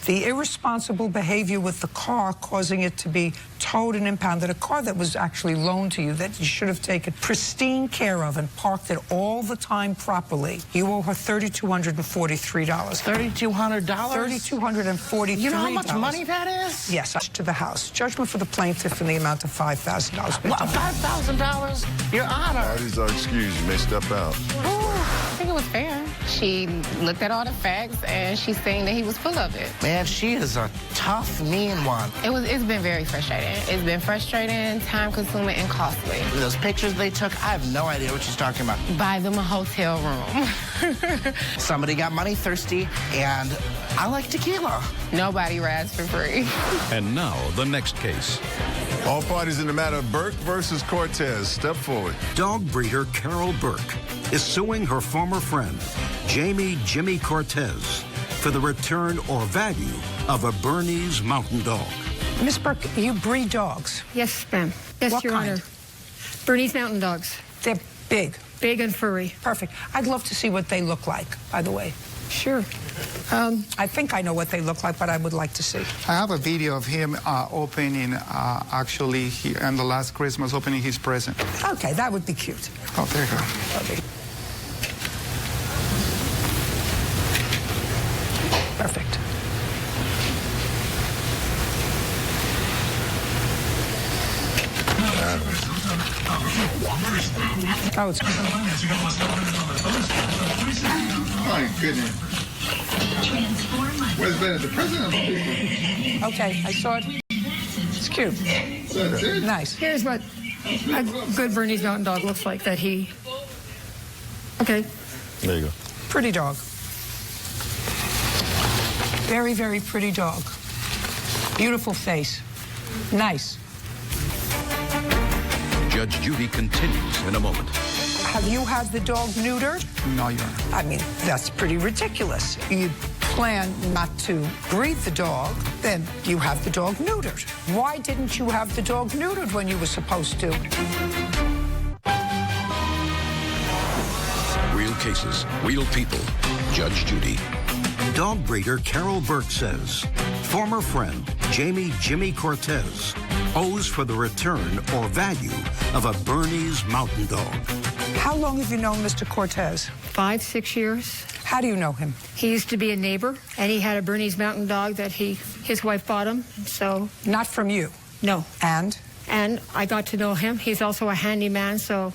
The irresponsible behavior with the car causing it to be towed and impounded, a car that was actually loaned to you that you should have taken pristine care of and parked it all the time properly. You owe her $3,243. $3,200? $3,243. You know how much money that is? Yes, to the house. Judgment for the plaintiff in the amount of $5,000. $5,000? Your Honor. Parties are excused. You may step out. I think it was fair. She looked at all the facts, and she's saying that he was full of it. Man, she is a tough, mean one. It's been very frustrating. It's been frustrating, time-consuming, and costly. Those pictures they took, I have no idea what she's talking about. Buy them a hotel room. Somebody got money thirsty, and I like tequila. Nobody rides for free. And now, the next case. All parties in the matter of Burke versus Cortez. Step forward. Dog breeder Carol Burke is suing her former friend, Jamie Jimmy Cortez, for the return or value of a Bernese Mountain Dog. Miss Burke, you breed dogs. Yes, ma'am. Yes, What Your kind? Honor. Bernese Mountain Dogs. They're big. Big and furry. Perfect. I'd love to see what they look like, by the way. Sure. I think I know what they look like, but I would like to see. I have a video of him opening, actually, on the last Christmas, opening his present. Okay, that would be cute. Oh, there you go. Okay. Perfect. Oh, it's... My goodness. Where's better, the president or the people? Okay, I saw it. It's cute. That's it? Nice. Here's what a good Bernese Mountain Dog looks like that he... Okay. There you go. Pretty dog. Very, very pretty dog. Beautiful face. Nice. Judge Judy continues in a moment. Have you had the dog neutered? No, Your Honor. I mean, that's pretty ridiculous. You plan not to breed the dog, then you have the dog neutered. Why didn't you have the dog neutered when you were supposed to? Real cases, real people. Judge Judy. Dog breeder Carol Burke says former friend Jamie Jimmy Cortez owes for the return or value of a Bernese Mountain Dog. How long have you known Mr. Cortez? 5, 6 years. How do you know him? He used to be a neighbor, and he had a Bernese Mountain Dog that his wife bought him, so... Not from you? No. And? And I got to know him. He's also a handyman, so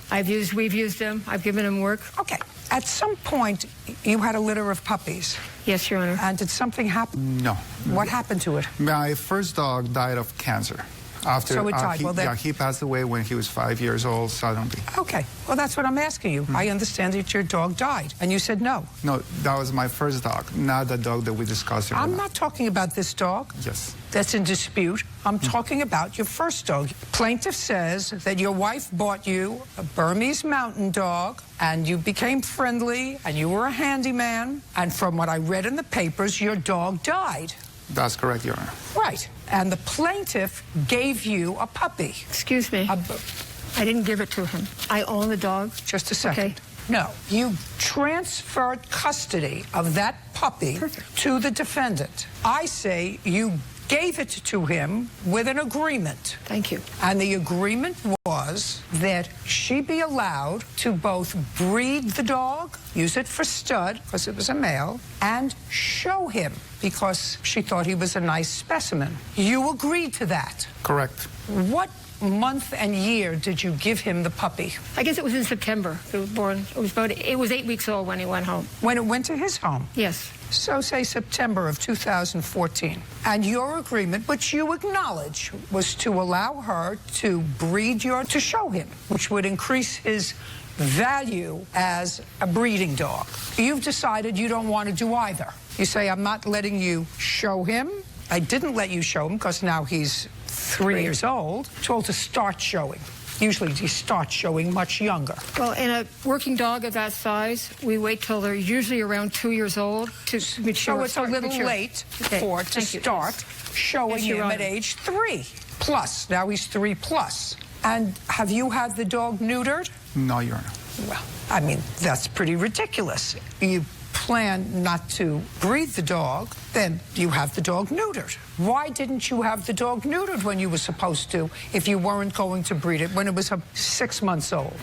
we've used him. I've given him work. Okay. At some point, you had a litter of puppies. Yes, Your Honor. And did something happen? No. What happened to it? My first dog died of cancer. After, So it died. he passed away when he was 5 years old suddenly. Okay. Well, that's what I'm asking you. I understand that your dog died. And you said no. No, that was my first dog, not the dog that we discussed. I'm not talking about this dog. Yes. That's in dispute. I'm talking about your first dog. Plaintiff says that your wife bought you a Burmese Mountain Dog, and you became friendly, and you were a handyman, and from what I read in the papers, your dog died. That's correct, Your Honor. Right. And the plaintiff gave you a puppy. Excuse me. I didn't give it to him. I own the dog. Just a second. Okay. No, you transferred custody of that puppy to the defendant. I say you gave it to him with an agreement. Thank you. And the agreement was that she be allowed to both breed the dog, use it for stud, because it was a male, and show him, because she thought he was a nice specimen. You agreed to that. Correct. What month and year did you give him the puppy? I guess it was in September. It was born. It was 8 weeks old when he went home. When it went to his home? Yes. So say September of 2014. And your agreement, which you acknowledge, was to allow her to breed to show him, which would increase his value as a breeding dog. You've decided you don't want to do either. You say, I'm not letting you show him. I didn't let you show him because now he's 3 years old. Told to start showing. Usually you start showing much younger. Well, in a working dog of that size, we wait till they're usually around 2 years old to mature. So it's a little late to start showing him at age 3 plus. Now he's 3 plus. And have you had the dog neutered? No, Your Honor. Well, I mean, that's pretty ridiculous. You plan not to breed the dog, then you have the dog neutered. Why didn't you have the dog neutered when you were supposed to if you weren't going to breed it when it was 6 months old?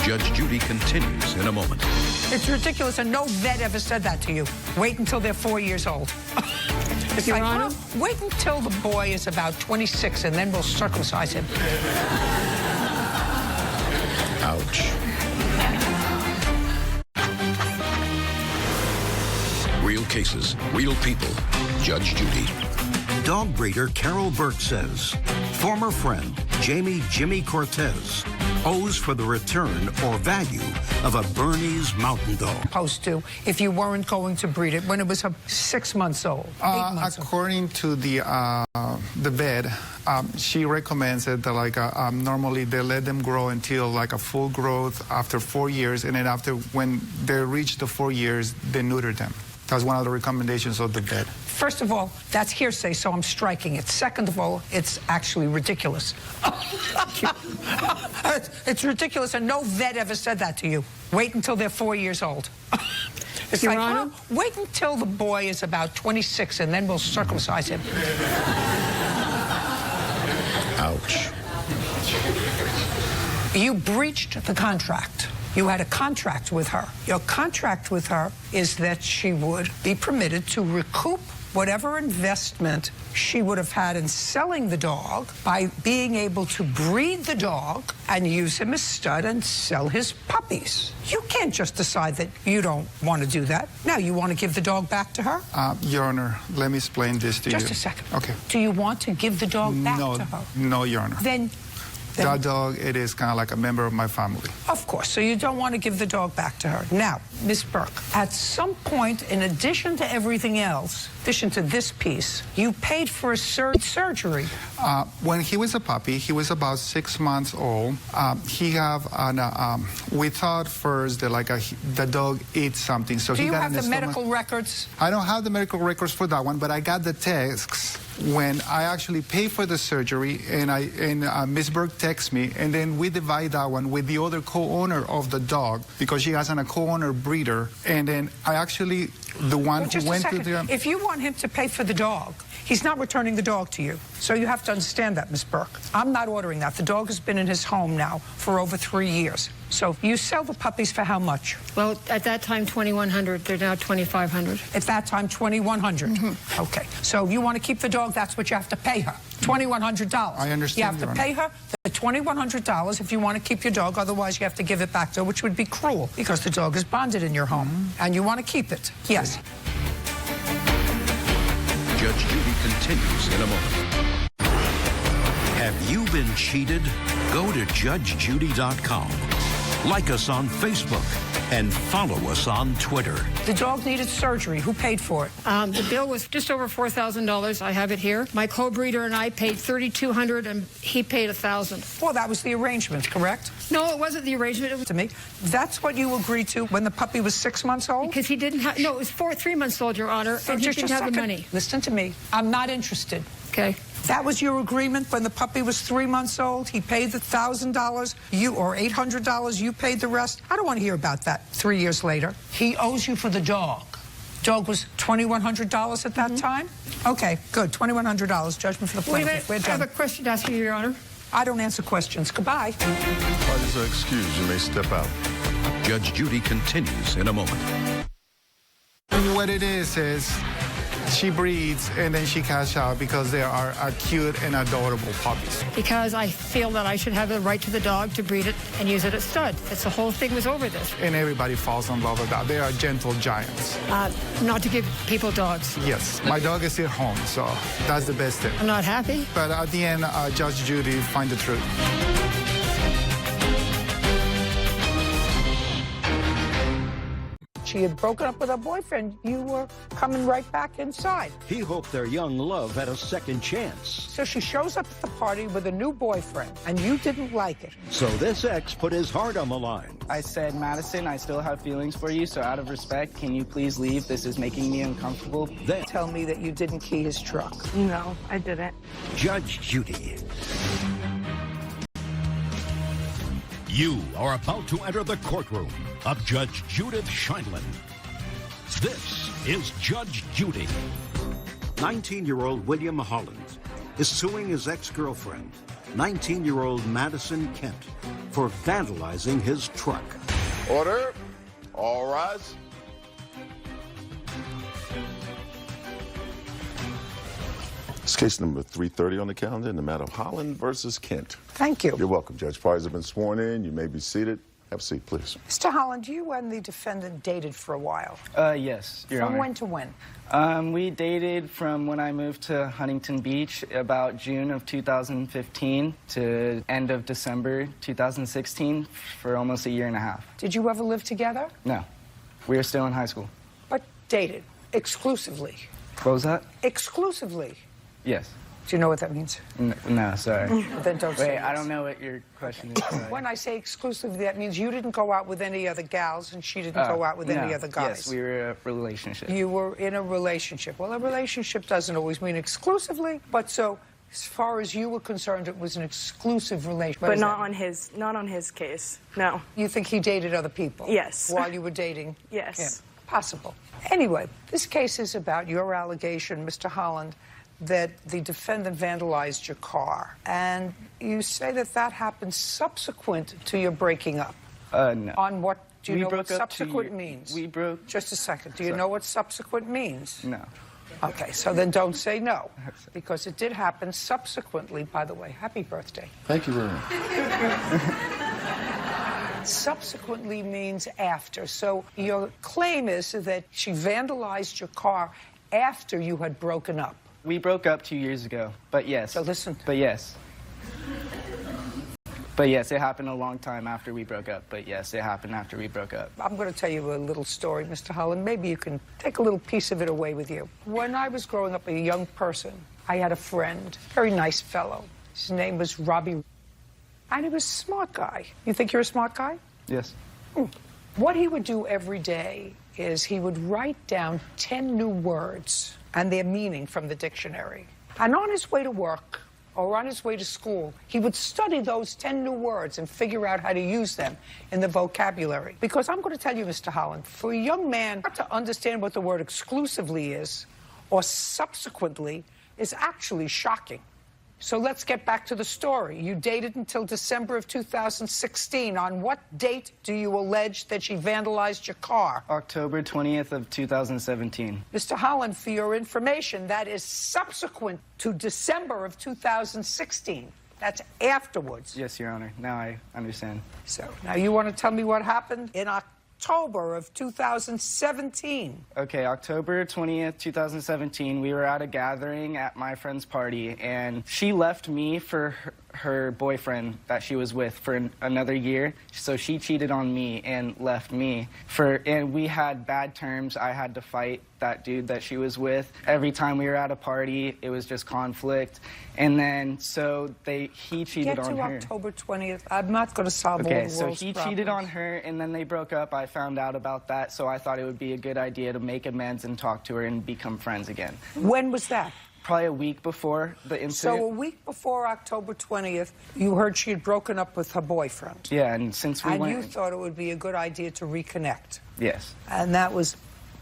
Judge Judy continues in a moment. It's ridiculous, and no vet ever said that to you. Wait until they're 4 years old. It's Your like, Honor? well, wait until the boy is about 26, and then we'll circumcise him. Ouch. Real cases, real people. Judge Judy. Dog breeder Carol Burke says former friend Jamie Jimmy Cortez owes for the return or value of a Bernese mountain dog. Supposed to if you weren't going to breed it when it was 6 months old, 8 months old. According to the vet, she recommends it that normally they let them grow until like a full growth after 4 years, and then after when they reach the 4 years, they neuter them. That's one of the recommendations of the vet. First of all, that's hearsay, so I'm striking it. Second of all, it's actually ridiculous. It's ridiculous, and no vet ever said that to you. Wait until they're 4 years old. It's Your like, Honor? well, wait until the boy is about 26, and then we'll circumcise him. Ouch. You breached the contract. You had a contract with her. Your contract with her is that she would be permitted to recoup whatever investment she would have had in selling the dog by being able to breed the dog and use him as stud and sell his puppies. You can't just decide that you don't want to do that. Now, you want to give the dog back to her? Your Honor, let me explain this to you. Just a second. Okay. Do you want to give the dog back to her? No, Your Honor. Then that dog, it is kind of like a member of my family. Of course, so you don't want to give the dog back to her. Now, Miss Burke, at some point, in addition to everything else, in addition to this piece, you paid for a surgery. When he was a puppy, he was about 6 months old. We thought first that the dog ate something, so Do he you got have in the the stomach. medical records? I don't have the medical records for that one, but I got the texts when I actually paid for the surgery, and Miss Burke texts me, and then we divide that one with the other co-owner of the dog because she has a co-owner breeder, and then I actually the one Well, just who went a second. to the. If you want him to pay for the dog, he's not returning the dog to you. So you have to understand that, Miss Burke. I'm not ordering that. The dog has been in his home now for over 3 years. So you sell the puppies for how much? Well, at that time, $2,100. They're now $2,500. At that time, $2,100. Mm-hmm. Okay. So you want to keep the dog, that's what you have to pay her. $2,100. I understand, You have to Your pay her the $2,100 if you want to keep your dog. Otherwise, you have to give it back to her, which would be cruel because the dog is bonded in your home and you want to keep it. Yes. Judge Judy continues in a moment. Have you been cheated? Go to judgejudy.com. Like us on Facebook and follow us on Twitter. The dog needed surgery. Who paid for it? The bill was just over $4,000. I have it here. My co-breeder and I paid $3,200, and he paid $1,000. Well, that was the arrangement, correct? No, it wasn't the arrangement. It was to me. That's what you agreed to when the puppy was 6 months old? Because he didn't have. No, it was 3 months old, Your Honor, So and he just didn't a have the second. money. Listen to me. I'm not interested. Okay. That was your agreement when the puppy was 3 months old? He paid the $1,000, you or $800, you paid the rest? I don't want to hear about that 3 years later. He owes you for the dog. Dog was $2,100 at that time? Okay, good. $2,100. Judgment for the Wait a plaintiff. minute. I have a question to ask you, Your Honor. I don't answer questions. Goodbye. Parties are excused. You may step out. Judge Judy continues in a moment. What it is she breeds and then she cash out because they are cute and adorable puppies. Because I feel that I should have the right to the dog to breed it and use it as stud. It's the whole thing was over this. And everybody falls in love with that. They are gentle giants. Not to give people dogs. Yes, my dog is at home, so that's the best thing. I'm not happy. But at the end, Judge Judy find the truth. She had broken up with her boyfriend. You were coming right back inside. He hoped their young love had a second chance. So she shows up at the party with a new boyfriend, and you didn't like it. So this ex put his heart on the line. I said, Madison, I still have feelings for you, so out of respect, can you please leave? This is making me uncomfortable. Then tell me that you didn't key his truck. No, I didn't. Judge Judy. You are about to enter the courtroom of Judge Judith Scheindlin. This is Judge Judy. 19-year-old William Holland is suing his ex-girlfriend, 19-year-old Madison Kent, for vandalizing his truck. Order. All rise. It's case number 330 on the calendar in the matter of Holland versus Kent. Thank you. You're welcome, Judge. Parties have been sworn in. You may be seated. Have a seat, please. Mr. Holland, you and the defendant dated for a while. Yes, Your From Honor. when to when? We dated from when I moved to Huntington Beach about June of 2015 to end of December 2016 for almost a year and a half. Did you ever live together? No. We were still in high school. But dated exclusively? What was that? Exclusively. Yes. Do you know what that means? No, sorry. Then don't say Wait, yes. I don't know what your question is. Sorry. When I say exclusively, that means you didn't go out with any other gals and she didn't go out with any other guys. Yes, we were in a relationship. You were in a relationship. Well, a relationship doesn't always mean exclusively, but so as far as you were concerned, it was an exclusive relationship. But not on his case. No. You think he dated other people? Yes. While you were dating? Yes. him? Possible. Anyway, this case is about your allegation, Mr. Holland, that the defendant vandalized your car. And you say that that happened subsequent to your breaking up. No. On what, do you We know what broke up subsequent means? We broke... Just a second. Do you know what subsequent means? No. Okay, so then don't say no, because it did happen subsequently, by the way. Happy birthday. Thank you very much. Subsequently means after. So your claim is that she vandalized your car after you had broken up. We broke up 2 years ago, but yes. So listen. But yes. But yes, it happened a long time after we broke up. But yes, it happened after we broke up. I'm going to tell you a little story, Mr. Holland. Maybe you can take a little piece of it away with you. When I was growing up a young person, I had a friend, very nice fellow. His name was Robbie, and he was a smart guy. You think you're a smart guy? Yes. What he would do every day is he would write down 10 new words and their meaning from the dictionary. And on his way to work or on his way to school, he would study those 10 new words and figure out how to use them in the vocabulary. Because I'm going to tell you, Mr. Holland, for a young man to understand what the word exclusively is or subsequently is actually shocking. So let's get back to the story. You dated until December of 2016. On what date do you allege that she vandalized your car? October 20th of 2017. Mr. Holland, for your information, that is subsequent to December of 2016. That's afterwards. Yes, Your Honor. Now I understand. So now you want to tell me what happened in October of 2017? Okay, October 20th, 2017, we were at a gathering at my friend's party, and she left me for her boyfriend that she was with for another year. So she cheated on me and left me and we had bad terms. I had to fight that dude that she was with. Every time we were at a party, it was just conflict. And then so he cheated on her. Get to October 20th. I'm not going to solve all the world's so he problems. cheated on her, and then they broke up. I found out about that, so I thought it would be a good idea to make amends and talk to her and become friends again. When was that? Probably a week before the incident. So a week before October 20th, you heard she had broken up with her boyfriend. Yeah, and since we went... And you thought it would be a good idea to reconnect. Yes. And that was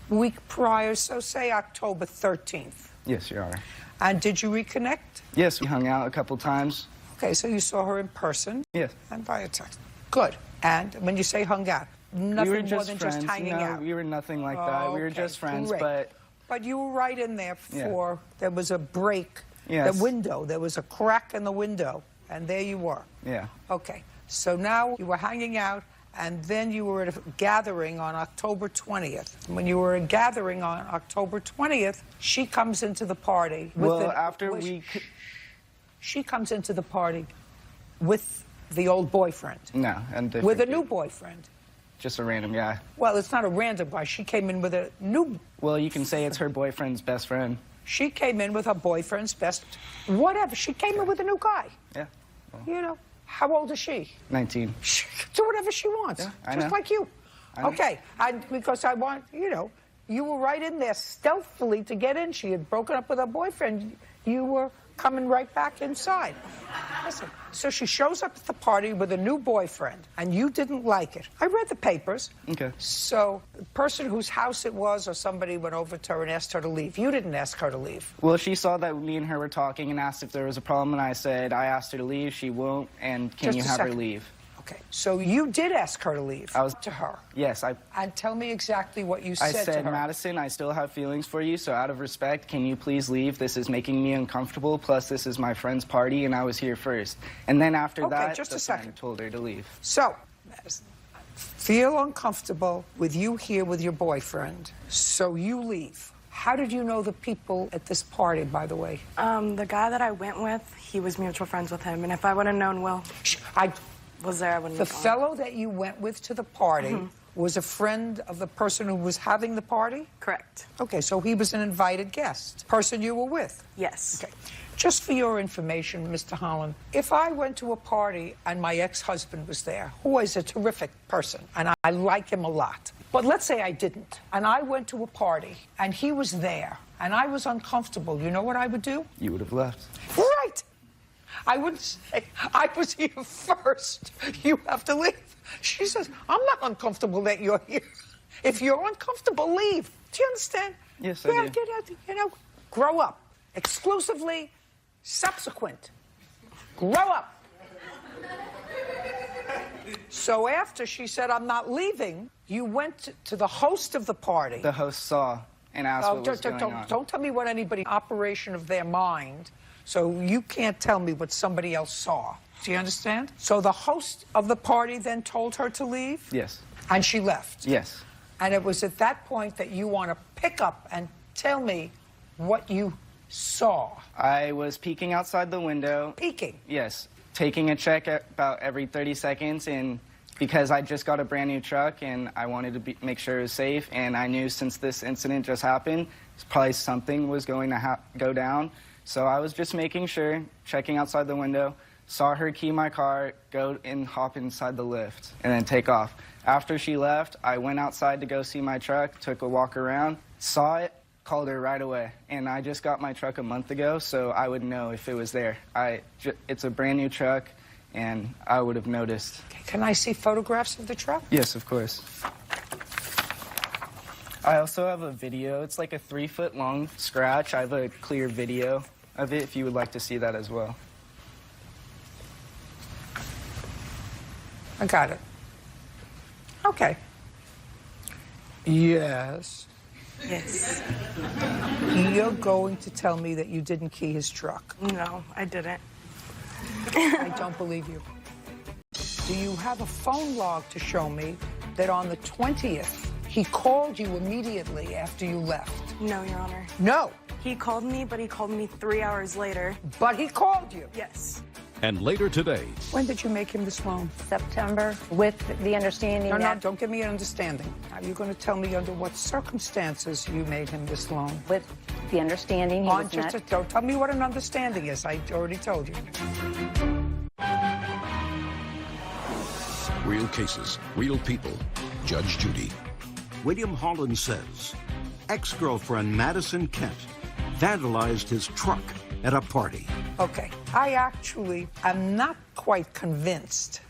a week prior, so say October 13th. Yes, Your Honor. And did you reconnect? Yes, we hung out a couple times. Okay, so you saw her in person? Yes. And via text. Good. And when you say hung out, nothing we were more just than friends. just hanging out? We were nothing like that. We were just friends, great. But you were right in there for, there was a break, yes. the window, there was a crack in the window, and there you were. Yeah. Okay, so now you were hanging out, and then you were at a gathering on October 20th. When you were at a gathering on October 20th, she comes into the party. She comes into the party with the old boyfriend. No, and with a new boyfriend. Just a random guy. Well, it's not a random guy. She came in with a new... Well, you can say it's her boyfriend's best friend. She came in with her boyfriend's best... Whatever. She came in with a new guy. Yeah. Well, you know, how old is she? 19. She can do whatever she wants. Yeah, I just know. like you. Okay. Because I want, you know, you were right in there stealthily to get in. She had broken up with her boyfriend. You were coming right back inside. Listen, so she shows up at the party with a new boyfriend, and you didn't like it. I read the papers. Okay. So the person whose house it was or somebody went over to her and asked her to leave. You didn't ask her to leave. Well, she saw that me and her were talking and asked if there was a problem, and I said, I asked her to leave, she won't, and can Just you a have her second. leave? Okay, so you did ask her to leave. I was to her. Yes, And tell me exactly what you I said to said, her. Madison, I still have feelings for you, so out of respect, can you please leave? This is making me uncomfortable, plus this is my friend's party, and I was here first. And then after that, just the a second. friend told her to leave. So, Madison, feel uncomfortable with you here with your boyfriend, so you leave. How did you know the people at this party, by the way? The guy that I went with, he was mutual friends with him, and if I would have known Will was there, I wouldn't have gone. fellow that you went with to the party was a friend of the person who was having the party? Correct. Okay, so he was an invited guest. Person you were with? Yes. Okay. Just for your information, Mr. Holland, if I went to a party and my ex-husband was there, who is a terrific person, and I like him a lot, but let's say I didn't, and I went to a party and he was there, and I was uncomfortable, you know what I would do? You would have left. Right! I wouldn't say, I was here first. You have to leave. She says, I'm not uncomfortable that you're here. If you're uncomfortable, leave. Do you understand? Yes, I do. Get out, you know, grow up. Exclusively subsequent. Grow up. So after she said, I'm not leaving, you went to the host of the party. The host saw and asked what was going on. Don't tell me what anybody, operation of their mind, so you can't tell me what somebody else saw. Do you understand? So the host of the party then told her to leave? Yes. And she left? Yes. And it was at that point that you want to pick up and tell me what you saw. I was peeking outside the window. Peeking? Yes. Taking a check about every 30 seconds, and because I just got a brand new truck and I wanted to make sure it was safe, and I knew since this incident just happened, probably something was going to go down. So I was just making sure, checking outside the window, saw her key my car, go and hop inside the lift, and then take off. After she left, I went outside to go see my truck, took a walk around, saw it, called her right away. And I just got my truck a month ago, so I would know if it was there. It's a brand new truck, and I would have noticed. Can I see photographs of the truck? Yes, of course. I also have a video. It's like a 3-foot long scratch. I have a clear video of it if you would like to see that as well. I got it. Okay. Yes. Yes. You're going to tell me that you didn't key his truck? No, I didn't. I don't believe you. Do you have a phone log to show me that on the 20th, he called you immediately after you left? No, Your Honor. No. He called me, but he called me 3 hours later. But he called you? Yes. And later today. When did you make him this loan? September, with the understanding No, that... don't give me an understanding. Are you going to tell me under what circumstances you made him this loan? With the understanding he was not... Don't tell me what an understanding is. I already told you. Real cases, real people. Judge Judy. William Holland says ex-girlfriend Madison Kent vandalized his truck at a party. Okay, I actually am not quite convinced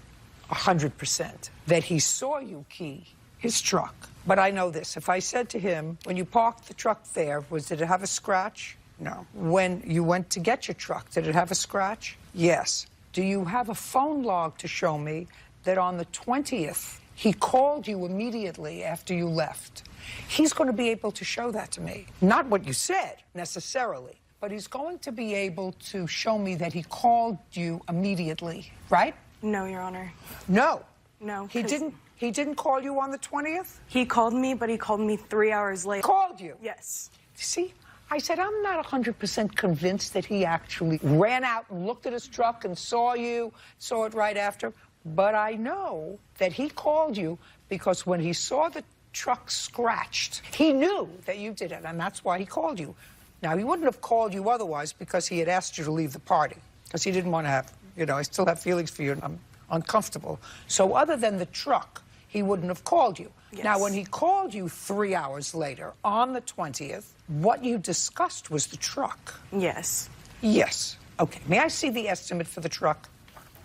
100% that he saw you key his truck. But I know this. If I said to him, when you parked the truck there, did it have a scratch? No. When you went to get your truck, did it have a scratch? Yes. Do you have a phone log to show me that on the 20th, he called you immediately after you left? He's going to be able to show that to me. Not what you said, necessarily, but he's going to be able to show me that he called you immediately, right? No, Your Honor. No. No. He didn't call you on the 20th? He called me, but he called me 3 hours later. Called you? Yes. See, I said I'm not 100% convinced that he actually ran out and looked at his truck and saw you, saw it right after. But I know that he called you because when he saw the truck scratched, he knew that you did it, and that's why he called you. Now, he wouldn't have called you otherwise because he had asked you to leave the party, because he didn't want to have, I still have feelings for you, and I'm uncomfortable. So other than the truck, he wouldn't have called you. Yes. Now, when he called you 3 hours later, on the 20th, what you discussed was the truck. Yes. Yes. Okay. May I see the estimate for the truck?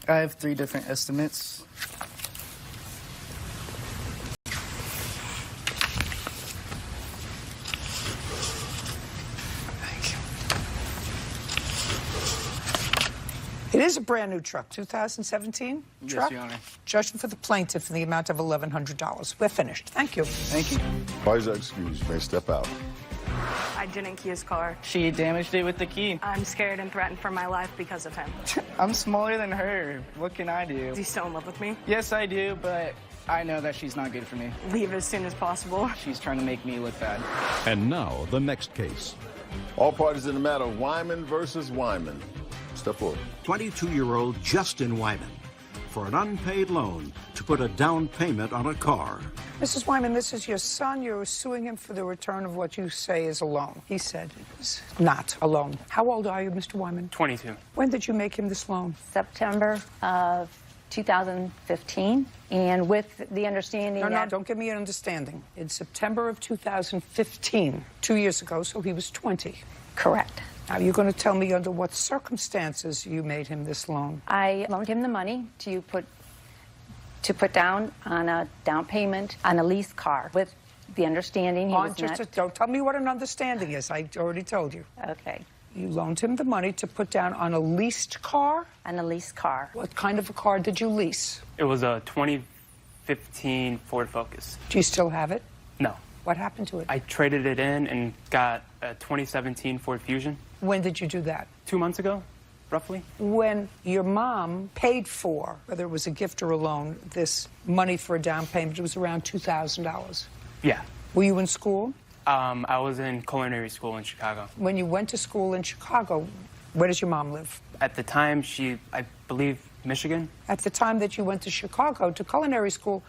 I have 3 different estimates. It is a brand new truck, 2017 truck. Yes, Your Honor. Judgment for the plaintiff in the amount of $1,100. We're finished. Thank you. Thank you. Parties are excused. You may step out. I didn't key his car. She damaged it with the key. I'm scared and threatened for my life because of him. I'm smaller than her. What can I do? Is he still in love with me? Yes, I do, but I know that she's not good for me. Leave as soon as possible. She's trying to make me look bad. And now, the next case. All parties in the matter, Wyman versus Wyman. Step forward. 22-year-old Justin Wyman for an unpaid loan to put a down payment on a car. Mrs. Wyman, this is your son. You're suing him for the return of what you say is a loan. He said it was not a loan. How old are you, Mr. Wyman? 22. When did you make him this loan? September of 2015, and with the understanding No, that... don't give me an understanding. In September of 2015, 2 years ago, so he was 20. Correct. Now, you're going to tell me under what circumstances you made him this loan. I loaned him the money to put down on a down payment on a leased car with the understanding he was not... Don't tell me what an understanding is. I already told you. Okay. You loaned him the money to put down on a leased car? On a leased car. What kind of a car did you lease? It was a 2015 Ford Focus. Do you still have it? No. What happened to it? I traded it in and got a 2017 Ford Fusion. When did you do that? 2 months ago, roughly. When your mom paid for, whether it was a gift or a loan, this money for a down payment, it was around $2,000. Yeah. Were you in school? I was in culinary school in Chicago. When you went to school in Chicago, where does your mom live? At the time, I believe, Michigan. At the time that you went to Chicago to culinary school,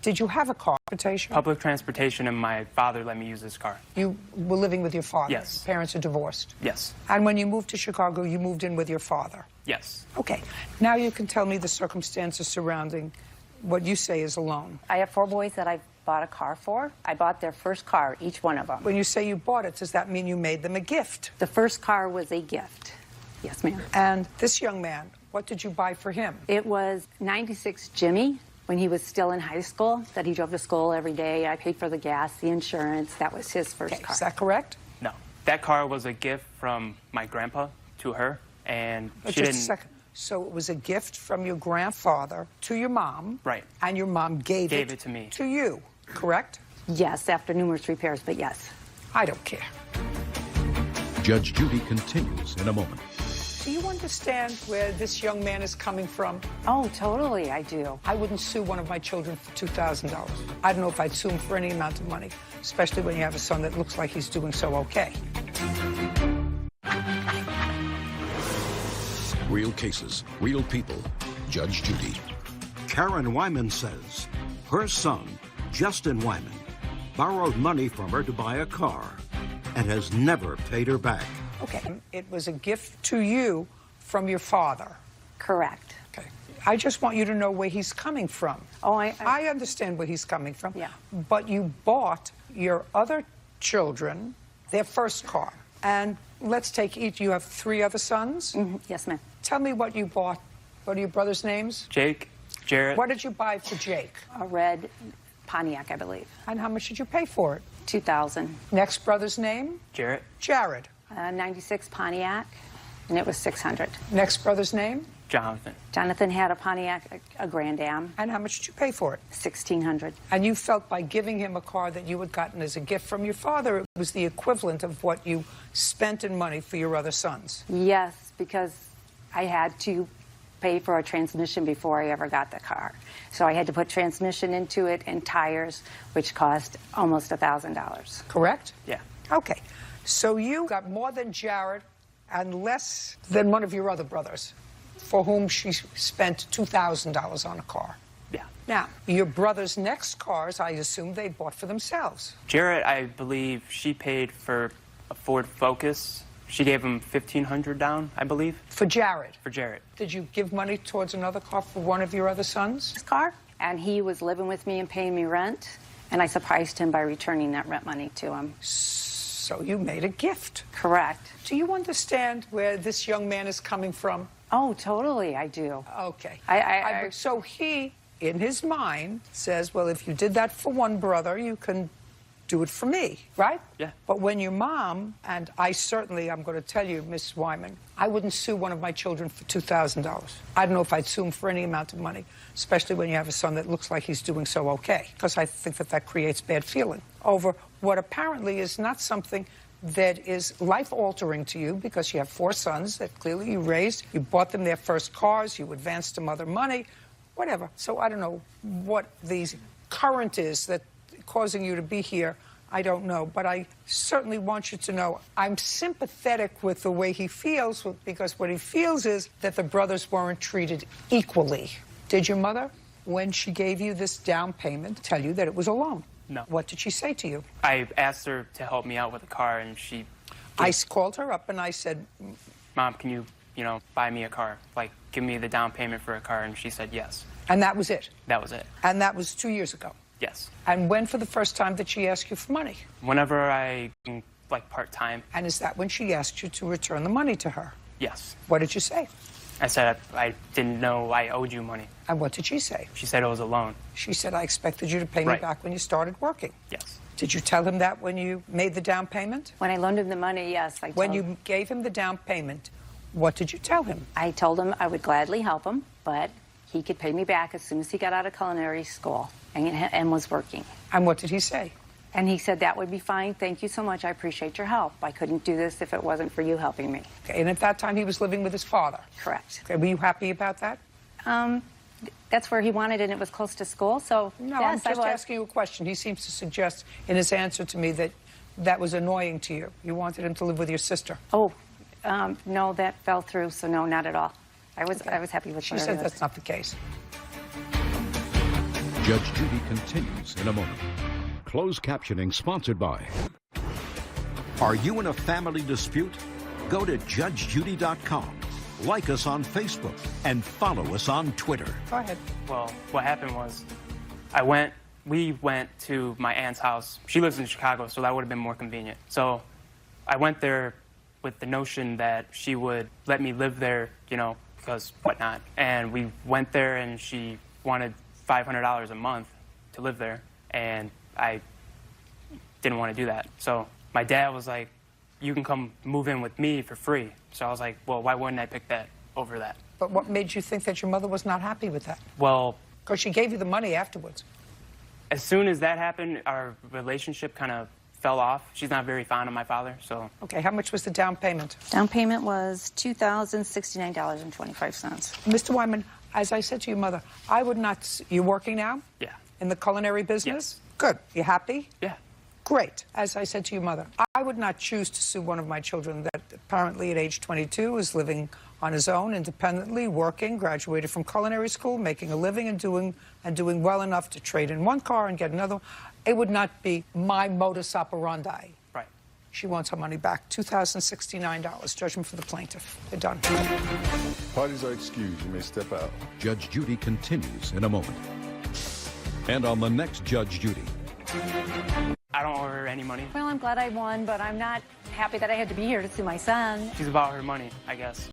did you have a car? Public transportation, and my father let me use his car. You were living with your father? Yes. Parents are divorced? Yes. And when you moved to Chicago, you moved in with your father? Yes. Okay. Now you can tell me the circumstances surrounding what you say is a loan. I have 4 boys that I've bought a car for. I bought their first car, each one of them. When you say you bought it, does that mean you made them a gift? The first car was a gift. Yes, ma'am. And this young man, what did you buy for him? It was 96 Jimmy when he was still in high school, that he drove to school every day. I paid for the gas, the insurance. That was his first car. Is that correct? No. That car was a gift from my grandpa to her, and she didn't... Just a second. So it was a gift from your grandfather to your mom. Right. And your mom gave it to me. To you, correct? Yes, after numerous repairs, but yes. I don't care. Judge Judy continues in a moment. Do you understand where this young man is coming from? Oh, totally, I do. I wouldn't sue one of my children for $2,000. I don't know if I'd sue him for any amount of money, especially when you have a son that looks like he's doing so okay. Real cases, real people. Judge Judy. Karen Wyman says her son, Justin Wyman, borrowed money from her to buy a car and has never paid her back. Okay. It was a gift to you from your father. Correct. Okay. I just want you to know where he's coming from. Oh, I understand where he's coming from. Yeah. But you bought your other children their first car. And let's take each. You have 3 other sons? Mm-hmm. Yes, ma'am. Tell me what you bought. What are your brothers' names? Jake, Jarrett. What did you buy for Jake? A red Pontiac, I believe. And how much did you pay for it? $2,000. Next brother's name? Jarrett. Jared. 96 Pontiac, and it was $600. Next brother's name? Jonathan. Jonathan had a Pontiac, a Grand Am. And how much did you pay for it? $1,600. And you felt by giving him a car that you had gotten as a gift from your father, it was the equivalent of what you spent in money for your other sons? Yes, because I had to pay for a transmission before I ever got the car. So I had to put transmission into it and tires, which cost almost $1,000. Correct? Yeah. Okay. So you got more than Jared and less than one of your other brothers, for whom she spent $2,000 on a car. Yeah. Now, your brother's next cars, I assume they bought for themselves. Jarrett, I believe she paid for a Ford Focus. She gave him $1,500 down, I believe. For Jared? For Jarrett. Did you give money towards another car for one of your other sons? His car. And he was living with me and paying me rent, and I surprised him by returning that rent money to him. So you made a gift. Correct. Do you understand where this young man is coming from? Oh, totally, I do. Okay. So he, in his mind, says, well, if you did that for one brother, you can do it for me, right? Yeah. But when your mom, and I'm going to tell you, Miss Wyman, I wouldn't sue one of my children for $2,000. I don't know if I'd sue him for any amount of money, especially when you have a son that looks like he's doing so okay, because I think that creates bad feeling over what apparently is not something that is life-altering to you, because you have 4 sons that clearly you raised, you bought them their first cars, you advanced them other money, whatever. So I don't know what the current is that causing you to be here. I don't know, but I certainly want you to know I'm sympathetic with the way he feels, because what he feels is that the brothers weren't treated equally. Did your mother, when she gave you this down payment, tell you that it was a loan? No. What did she say to you? I asked her to help me out with a car, and I called her up and I said, Mom, can you, buy me a car? Like, give me the down payment for a car, and she said yes. And that was it? That was it. And that was 2 years ago? Yes. And when for the first time did she ask you for money? Whenever like part-time. And is that when she asked you to return the money to her? Yes. What did you say? I said I didn't know I owed you money. And what did she say? She said it was a loan. She said, I expected you to pay me back when you started working. Yes. Did you tell him that when you made the down payment? When I loaned him the money, yes. When you gave him the down payment, what did you tell him? I told him I would gladly help him, but he could pay me back as soon as he got out of culinary school and was working. And what did he say? And he said, that would be fine. Thank you so much. I appreciate your help. I couldn't do this if it wasn't for you helping me. Okay. And at that time, he was living with his father? Correct. Okay. Were you happy about that? That's where he wanted, and it was close to school, so no, yes, I'm just asking you a question. He seems to suggest in his answer to me that that was annoying to you. You wanted him to live with your sister. Oh, no, that fell through, so no, not at all. I was happy with She said that's not the case. Judge Judy continues in a moment. Closed captioning sponsored by... Are you in a family dispute? Go to judgejudy.com. Like us on Facebook and follow us on Twitter. Go ahead. Well, what happened was we went to my aunt's house. She lives in Chicago, so that would have been more convenient. So I went there with the notion that she would let me live there, because whatnot. And we went there, and she wanted $500 a month to live there, and I didn't want to do that. So my dad was like, you can come move in with me for free. So I was like, well, why wouldn't I pick that over that? But what made you think that your mother was not happy with that? Well... Because she gave you the money afterwards. As soon as that happened, our relationship kind of fell off. She's not very fond of my father, so... Okay, how much was the down payment? Down payment was $2,069.25. Mr. Wyman, as I said to your mother, I would not... You're working now? Yeah. In the culinary business? Yes. Good. You happy? Yeah. Great. As I said to your mother, I would not choose to sue one of my children that apparently at age 22 is living on his own, independently, working, graduated from culinary school, making a living and doing well enough to trade in one car and get another. It would not be my modus operandi. Right. She wants her money back. $2,069. Judgment for the plaintiff. They're done. Parties are excused. You may step out. Judge Judy continues in a moment. And on the next Judge Judy... I don't owe her any money. Well, I'm glad I won, but I'm not happy that I had to be here to sue my son. She's about her money, I guess.